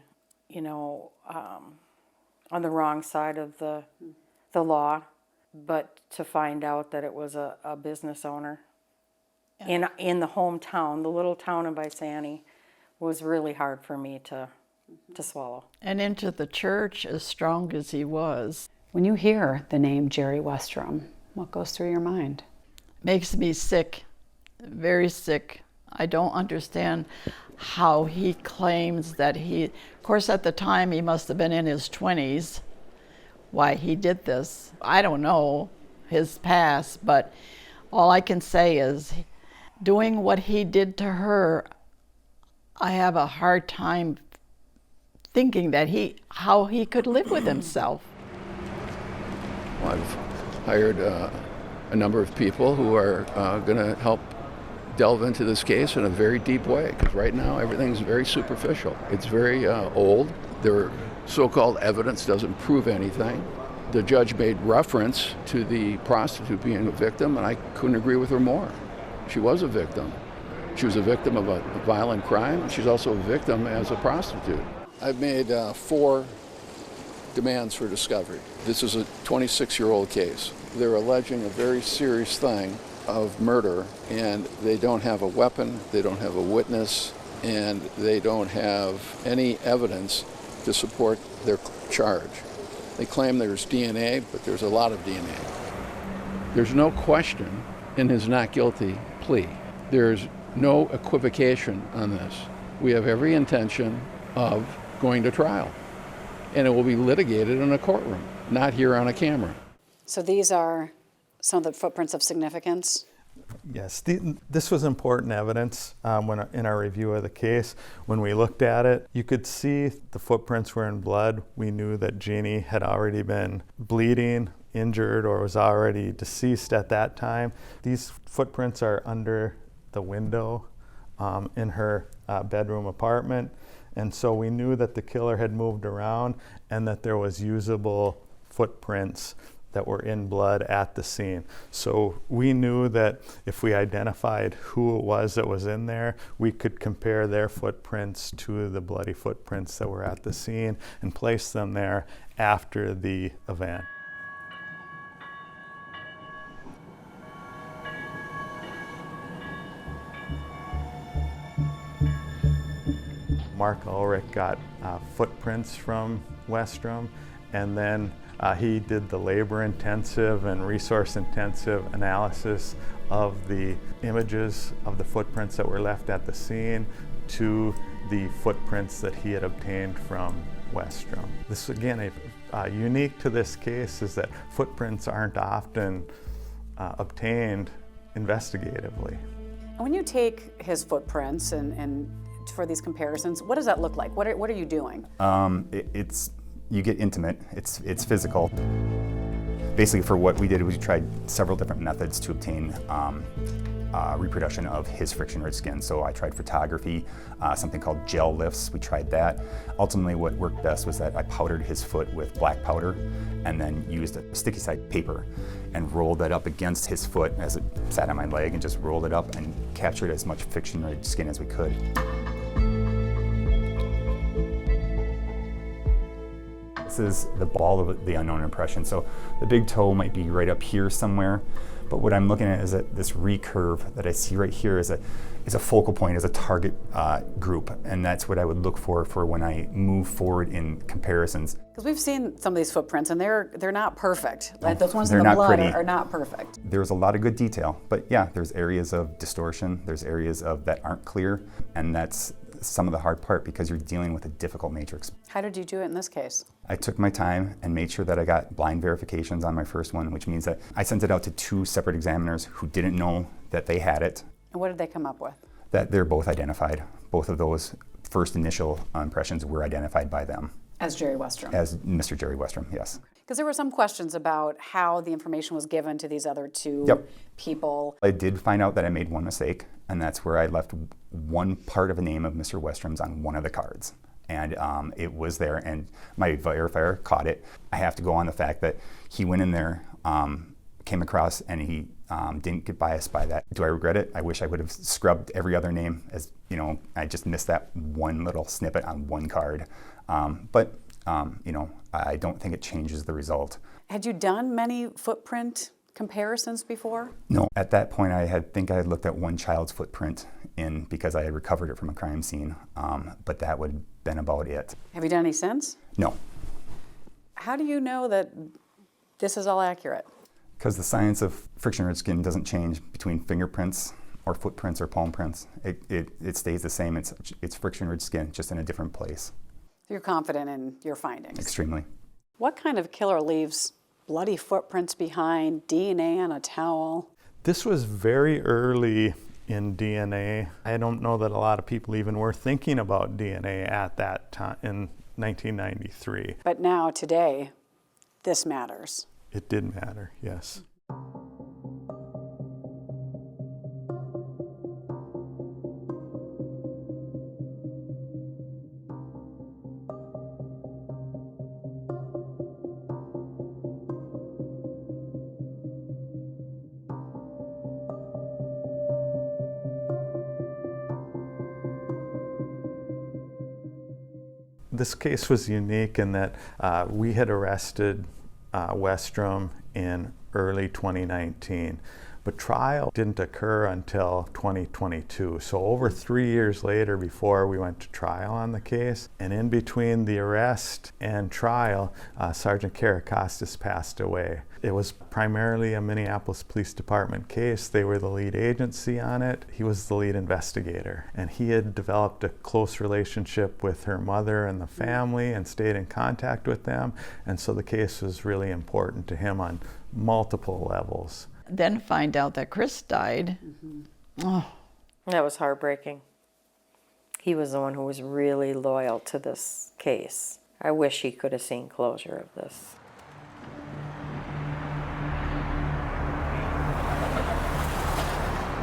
Speaker 1: you know, on the wrong side of the law. But to find out that it was a business owner in the hometown, the little town of Bisani, was really hard for me to swallow.
Speaker 2: And into the church, as strong as he was.
Speaker 5: When you hear the name Jerry Westrom, what goes through your mind?
Speaker 2: Makes me sick, very sick. I don't understand how he claims that of course at the time he must have been in his 20s, why he did this. I don't know his past, but all I can say is doing what he did to her, I have a hard time thinking that how he could live with himself.
Speaker 22: Well, I've hired a number of people who are going to help delve into this case in a very deep way, because right now everything's very superficial. It's very old. Their so-called evidence doesn't prove anything. The judge made reference to the prostitute being a victim, and I couldn't agree with her more. She was a victim. She was a victim of a violent crime, and she's also a victim as a prostitute. I've made 4 demands for discovery. This is a 26-year-old case. They're alleging a very serious thing of murder, and they don't have a weapon, they don't have a witness, and they don't have any evidence to support their charge. They claim there's DNA, but there's a lot of DNA. There's no question in his not guilty plea. There's no equivocation on this. We have every intention of going to trial, and it will be litigated in a courtroom, not here on a camera.
Speaker 7: So these are some of the footprints of significance?
Speaker 6: Yes, this was important evidence in our review of the case. When we looked at it, you could see the footprints were in blood. We knew that Jeannie had already been bleeding, injured, or was already deceased at that time. These footprints are under the window in her bedroom apartment, and so we knew that the killer had moved around and that there was usable footprints that were in blood at the scene. So we knew that if we identified who it was that was in there, we could compare their footprints to the bloody footprints that were at the scene and place them there after the event. Mark Ulrich got footprints from Westrom, and then he did the labor-intensive and resource-intensive analysis of the images of the footprints that were left at the scene to the footprints that he had obtained from Westrom. This, again, unique to this case is that footprints aren't often obtained investigatively.
Speaker 7: When you take his footprints and for these comparisons, what does that look like? What are you doing?
Speaker 4: You get intimate, it's physical. Basically for what we did, we tried several different methods to obtain reproduction of his friction-rich skin. So I tried photography, something called gel lifts, we tried that. Ultimately what worked best was that I powdered his foot with black powder and then used a sticky side paper and rolled that up against his foot as it sat on my leg and just rolled it up and captured as much friction-rich skin as we could. This is the ball of the unknown impression. So the big toe might be right up here somewhere, but what I'm looking at is that this recurve that I see right here is a focal point, is a target group, and that's what I would look for when I move forward in comparisons.
Speaker 7: Because we've seen some of these footprints, and they're not perfect. Like those ones in
Speaker 4: They're
Speaker 7: the
Speaker 4: not
Speaker 7: blood
Speaker 4: pretty.
Speaker 7: are not perfect.
Speaker 4: There's a lot of good detail, but yeah, there's areas of distortion, there's areas that aren't clear, and that's some of the hard part because you're dealing with a difficult matrix.
Speaker 7: How did you do it in this case?
Speaker 4: I took my time and made sure that I got blind verifications on my first one, which means that I sent it out to 2 separate examiners who didn't know that they had it,
Speaker 7: And what did they come up with?
Speaker 4: that they're both identified. Both of those first initial impressions were identified by them.
Speaker 7: As Jerry Westrom.
Speaker 4: As Mr. Jerry Westrom, yes.
Speaker 7: Because there were some questions about how the information was given to these other 2
Speaker 4: Yep.
Speaker 7: people.
Speaker 4: I did find out that I made one mistake, and that's where I left one part of a name of Mr. Westrom's on one of the cards. And it was there, and my verifier caught it. I have to go on the fact that he went in there, came across, and he didn't get biased by that. Do I regret it? I wish I would have scrubbed every other name, as you know, I just missed that one little snippet on one card. But I don't think it changes the result.
Speaker 7: Had you done many footprint comparisons before?
Speaker 4: No, at that point I had looked at one child's footprint because I had recovered it from a crime scene, but that would have been about it.
Speaker 7: Have you done any since?
Speaker 4: No.
Speaker 7: How do you know that this is all accurate?
Speaker 4: Because the science of friction-rich skin doesn't change between fingerprints or footprints or palm prints. It stays the same. It's friction-rich skin, just in a different place.
Speaker 7: You're confident in your findings?
Speaker 4: Extremely.
Speaker 7: What kind of killer leaves bloody footprints behind, DNA on a towel?
Speaker 6: This was very early in DNA. I don't know that a lot of people even were thinking about DNA at that time in 1993.
Speaker 7: But now, today, this matters.
Speaker 6: It did matter, yes. This case was unique in that we had arrested Westrom in early 2019, but trial didn't occur until 2022. So over 3 years later before we went to trial on the case, and in between the arrest and trial, Sergeant Karakostas passed away. It was primarily a Minneapolis Police Department case. They were the lead agency on it. He was the lead investigator, and he had developed a close relationship with her mother and the family and stayed in contact with them, and so the case was really important to him on multiple levels.
Speaker 2: Then find out that Chris died. Oh.
Speaker 1: That was heartbreaking. He was the one who was really loyal to this case. I wish he could have seen closure of this.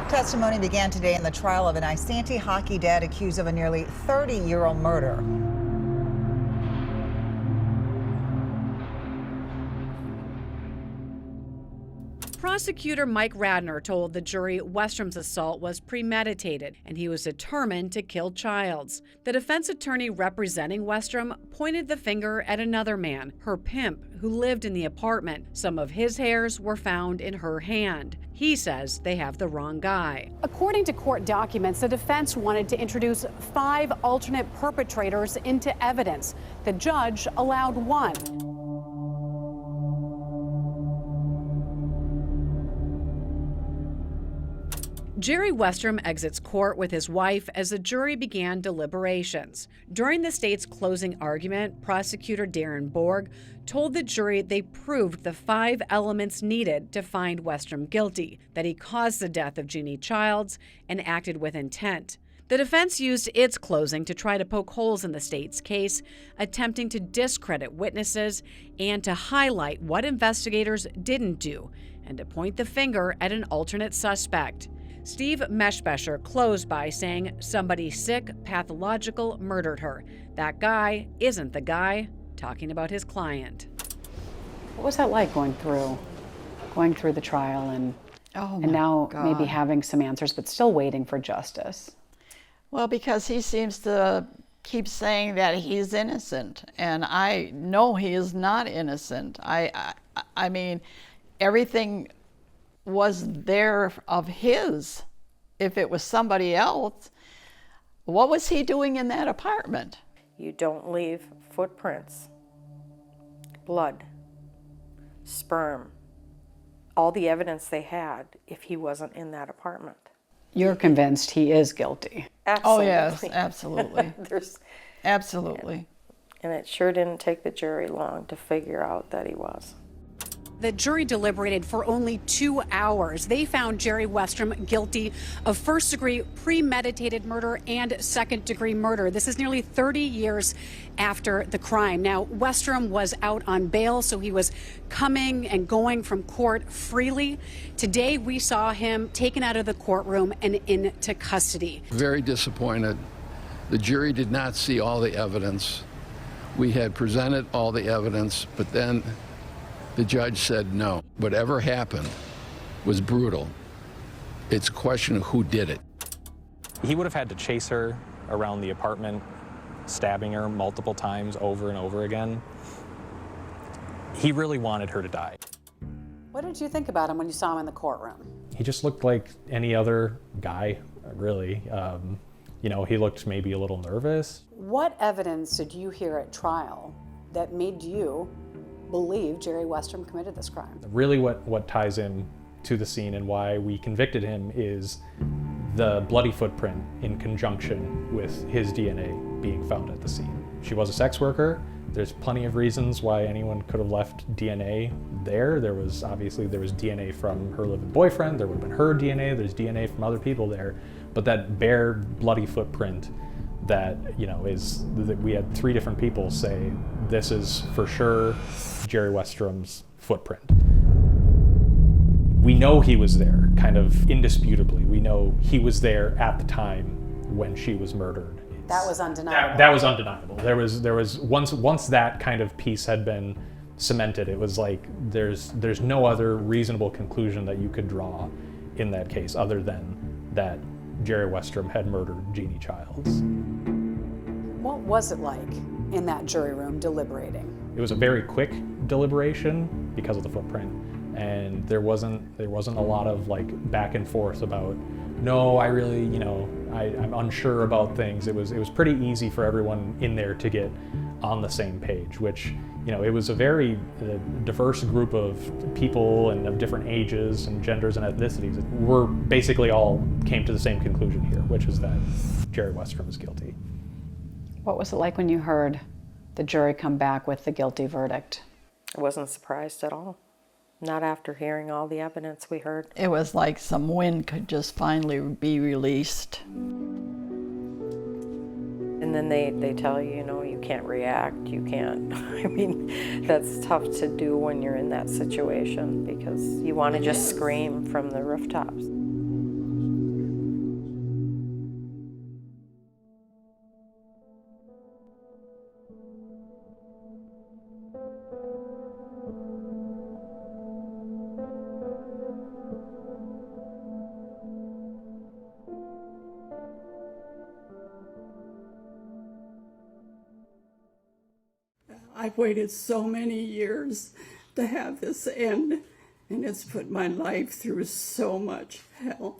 Speaker 20: Testimony began today in the trial of an Isanti hockey dad accused of a nearly 30-year-old murder.
Speaker 21: Prosecutor Mike Radner told the jury Westrom's assault was premeditated and he was determined to kill Childs. The defense attorney representing Westrom pointed the finger at another man, her pimp, who lived in the apartment. Some of his hairs were found in her hand. He says they have the wrong guy.
Speaker 7: According to court documents, the defense wanted to introduce 5 alternate perpetrators into evidence. The judge allowed 1.
Speaker 21: Jerry Westrom exits court with his wife as the jury began deliberations. During the state's closing argument, prosecutor Darren Borg told the jury they proved the 5 elements needed to find Westrom guilty, that he caused the death of Jeanie Childs and acted with intent. The defense used its closing to try to poke holes in the state's case, attempting to discredit witnesses and to highlight what investigators didn't do, and to point the finger at an alternate suspect. Steve Meshbesher closed by saying somebody sick, pathological murdered her. That guy isn't the guy, talking about his client.
Speaker 5: What was that like going through the trial and now
Speaker 2: God.
Speaker 5: maybe having some answers but still waiting for justice?
Speaker 2: Well, because he seems to keeps saying that he's innocent, and I know he is not innocent. I mean, everything was there of his. If it was somebody else, what was he doing in that apartment?
Speaker 1: You don't leave footprints, blood, sperm, all the evidence they had if he wasn't in that apartment.
Speaker 5: You're convinced he is guilty.
Speaker 1: Absolutely.
Speaker 2: Oh yes, absolutely. Absolutely.
Speaker 1: And it sure didn't take the jury long to figure out that he was.
Speaker 21: The jury deliberated for only 2 hours. They found Jerry Westrom guilty of first-degree premeditated murder and second-degree murder. This is nearly 30 years after the crime. Now, Westrom was out on bail, so he was coming and going from court freely. Today, we saw him taken out of the courtroom and into custody.
Speaker 22: Very disappointed. The jury did not see all the evidence. We had presented all the evidence, but then the judge said no. Whatever happened was brutal. It's a question of who did it.
Speaker 8: He would have had to chase her around the apartment, stabbing her multiple times over and over again. He really wanted her to die.
Speaker 7: What did you think about him when you saw him in the courtroom?
Speaker 8: He just looked like any other guy, really. You know, he looked maybe a little nervous.
Speaker 7: What evidence did you hear at trial that made you believe Jerry Westrom committed this crime?
Speaker 8: Really what ties him to the scene and why we convicted him is the bloody footprint in conjunction with his DNA being found at the scene. She was a sex worker. There's plenty of reasons why anyone could have left DNA there. There was DNA from her living boyfriend. There would have been her DNA. There's DNA from other people there. But that bare bloody footprint that, you know, is that we had 3 different people say this is for sure Jerry Westrom's footprint. We know he was there, kind of indisputably. We know he was there at the time when she was murdered.
Speaker 7: That was undeniable.
Speaker 8: That was undeniable. There was once that kind of piece had been cemented, it was like there's no other reasonable conclusion that you could draw in that case other than that Jerry Westrom had murdered Jeanie Childs.
Speaker 7: What was it like in that jury room deliberating?
Speaker 8: It was a very quick deliberation because of the footprint, and there wasn't a lot of like back and forth about, no, I really, you know, I'm unsure about things. It was pretty easy for everyone in there to get on the same page, which, you know, it was a very diverse group of people and of different ages and genders and ethnicities. We're basically all came to the same conclusion here, which is that Jerry Westrom is guilty.
Speaker 5: What was it like when you heard the jury come back with the guilty verdict?
Speaker 1: I wasn't surprised at all. Not after hearing all the evidence we heard.
Speaker 2: It was like some wind could just finally be released.
Speaker 1: And then they tell you, you know, you can't react, you can't. I mean, that's tough to do when you're in that situation because you want to just scream from the rooftops.
Speaker 11: I've waited so many years to have this end, and it's put my life through so much hell.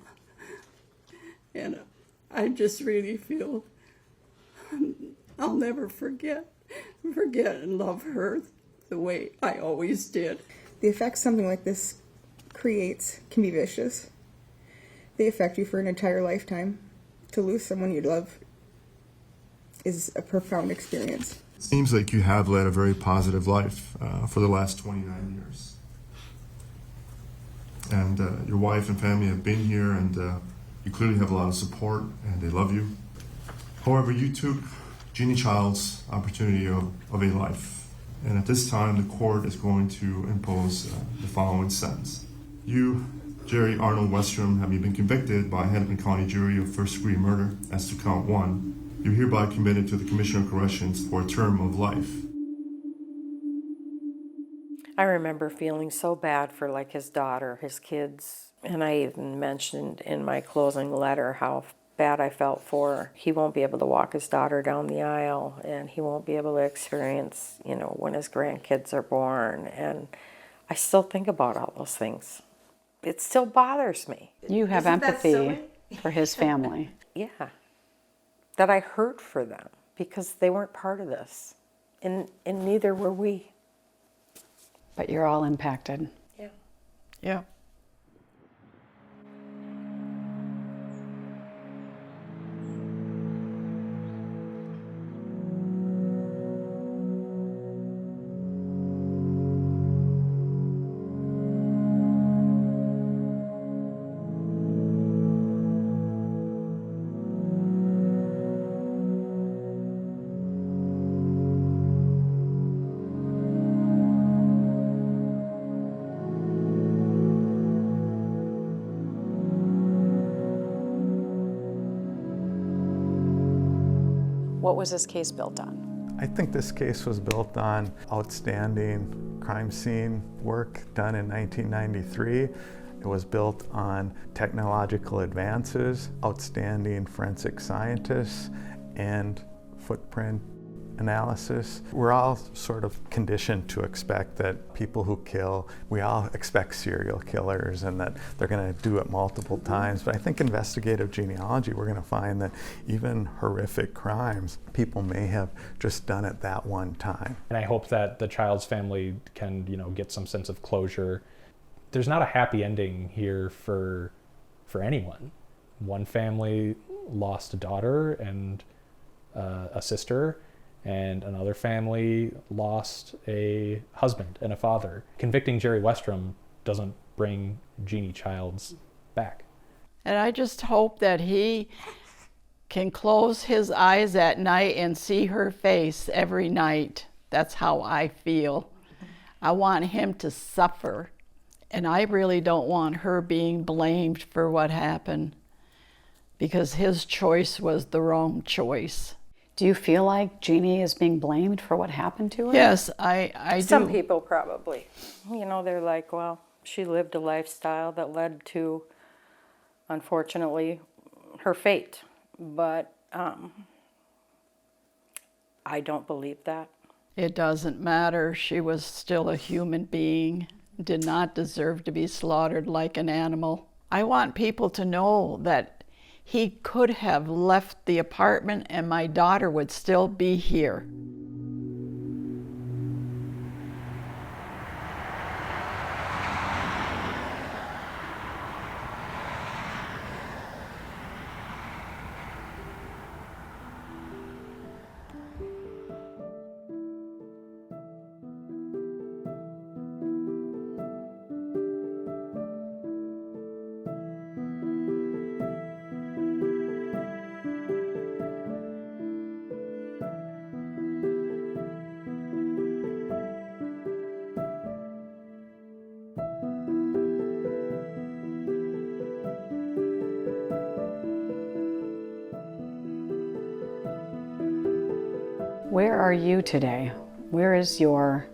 Speaker 11: And I just really feel I'll never forget and love her the way I always did.
Speaker 23: The effects something like this creates can be vicious. They affect you for an entire lifetime. To lose someone you love is a profound experience.
Speaker 24: It seems like you have led a very positive life for the last 29 years. And your wife and family have been here, and you clearly have a lot of support, and they love you. However, you took Jeanie Childs' opportunity of a life. And at this time, the court is going to impose the following sentence. You, Jerry Arnold Westrom, having been convicted by Hennepin County jury of first-degree murder as to count 1, you're hereby committed to the Commission of Corrections for a term of life.
Speaker 1: I remember feeling so bad for like his daughter, his kids, and I even mentioned in my closing letter how bad I felt for her. He won't be able to walk his daughter down the aisle, and he won't be able to experience, you know, when his grandkids are born. And I still think about all those things. It still bothers me.
Speaker 5: You have empathy for his family.
Speaker 1: Yeah. That I hurt for them because they weren't part of this. And neither were we.
Speaker 5: But you're all impacted.
Speaker 1: Yeah.
Speaker 2: Yeah.
Speaker 7: What was this case built on?
Speaker 6: I think this case was built on outstanding crime scene work done in 1993. It was built on technological advances, outstanding forensic scientists, and footprint analysis. We're all sort of conditioned to expect that people who kill, we all expect serial killers and that they're going to do it multiple times. But I think investigative genealogy, we're going to find that even horrific crimes, people may have just done it that one time.
Speaker 8: And I hope that the Childs family can, get some sense of closure. There's not a happy ending here for anyone. One family lost a daughter and a sister, and another family lost a husband and a father. Convicting Jerry Westrom doesn't bring Jeanie Childs back.
Speaker 2: And I just hope that he can close his eyes at night and see her face every night. That's how I feel. I want him to suffer. And I really don't want her being blamed for what happened, because his choice was the wrong choice.
Speaker 5: Do you feel like Jeanie is being blamed for what happened to her?
Speaker 2: Yes, I do.
Speaker 1: Some people probably. They're like, well, she lived a lifestyle that led to, unfortunately, her fate. But I don't believe that.
Speaker 2: It doesn't matter. She was still a human being, did not deserve to be slaughtered like an animal. I want people to know that he could have left the apartment and my daughter would still be here.
Speaker 5: Where are you today? Where is your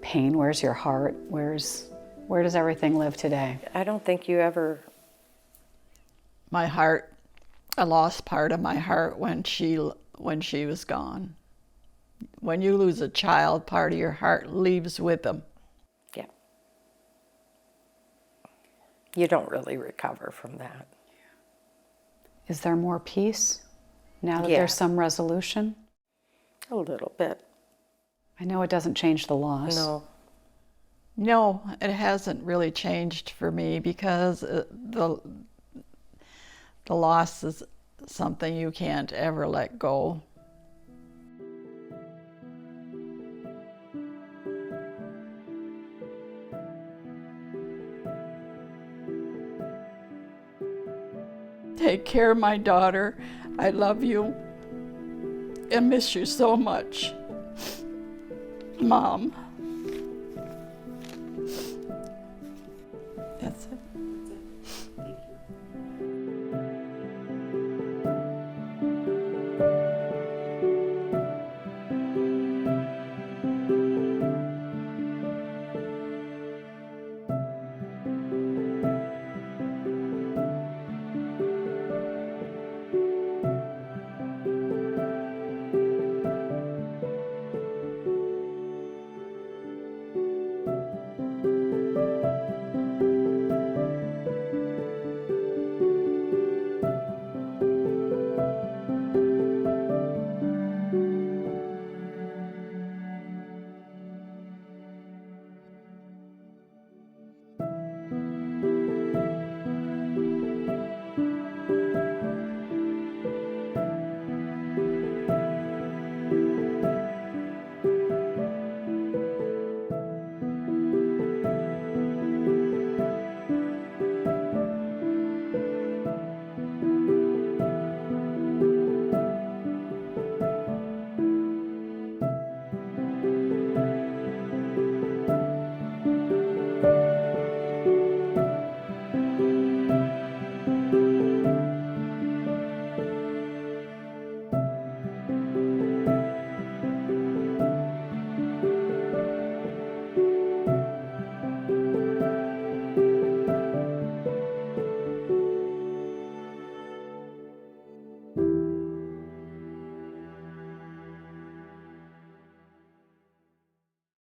Speaker 5: pain? Where's your heart? Where does everything live today?
Speaker 1: I don't think you ever...
Speaker 2: My heart, I lost part of my heart when she was gone. When you lose a child, part of your heart leaves with them.
Speaker 1: Yeah. You don't really recover from that.
Speaker 5: Is there more peace now that
Speaker 1: Yeah.
Speaker 5: there's some resolution?
Speaker 1: A little bit.
Speaker 5: I know it doesn't change the loss.
Speaker 1: No.
Speaker 2: No, it hasn't really changed for me, because the loss is something you can't ever let go. Take care of my daughter. I love you and miss you so much, Mom.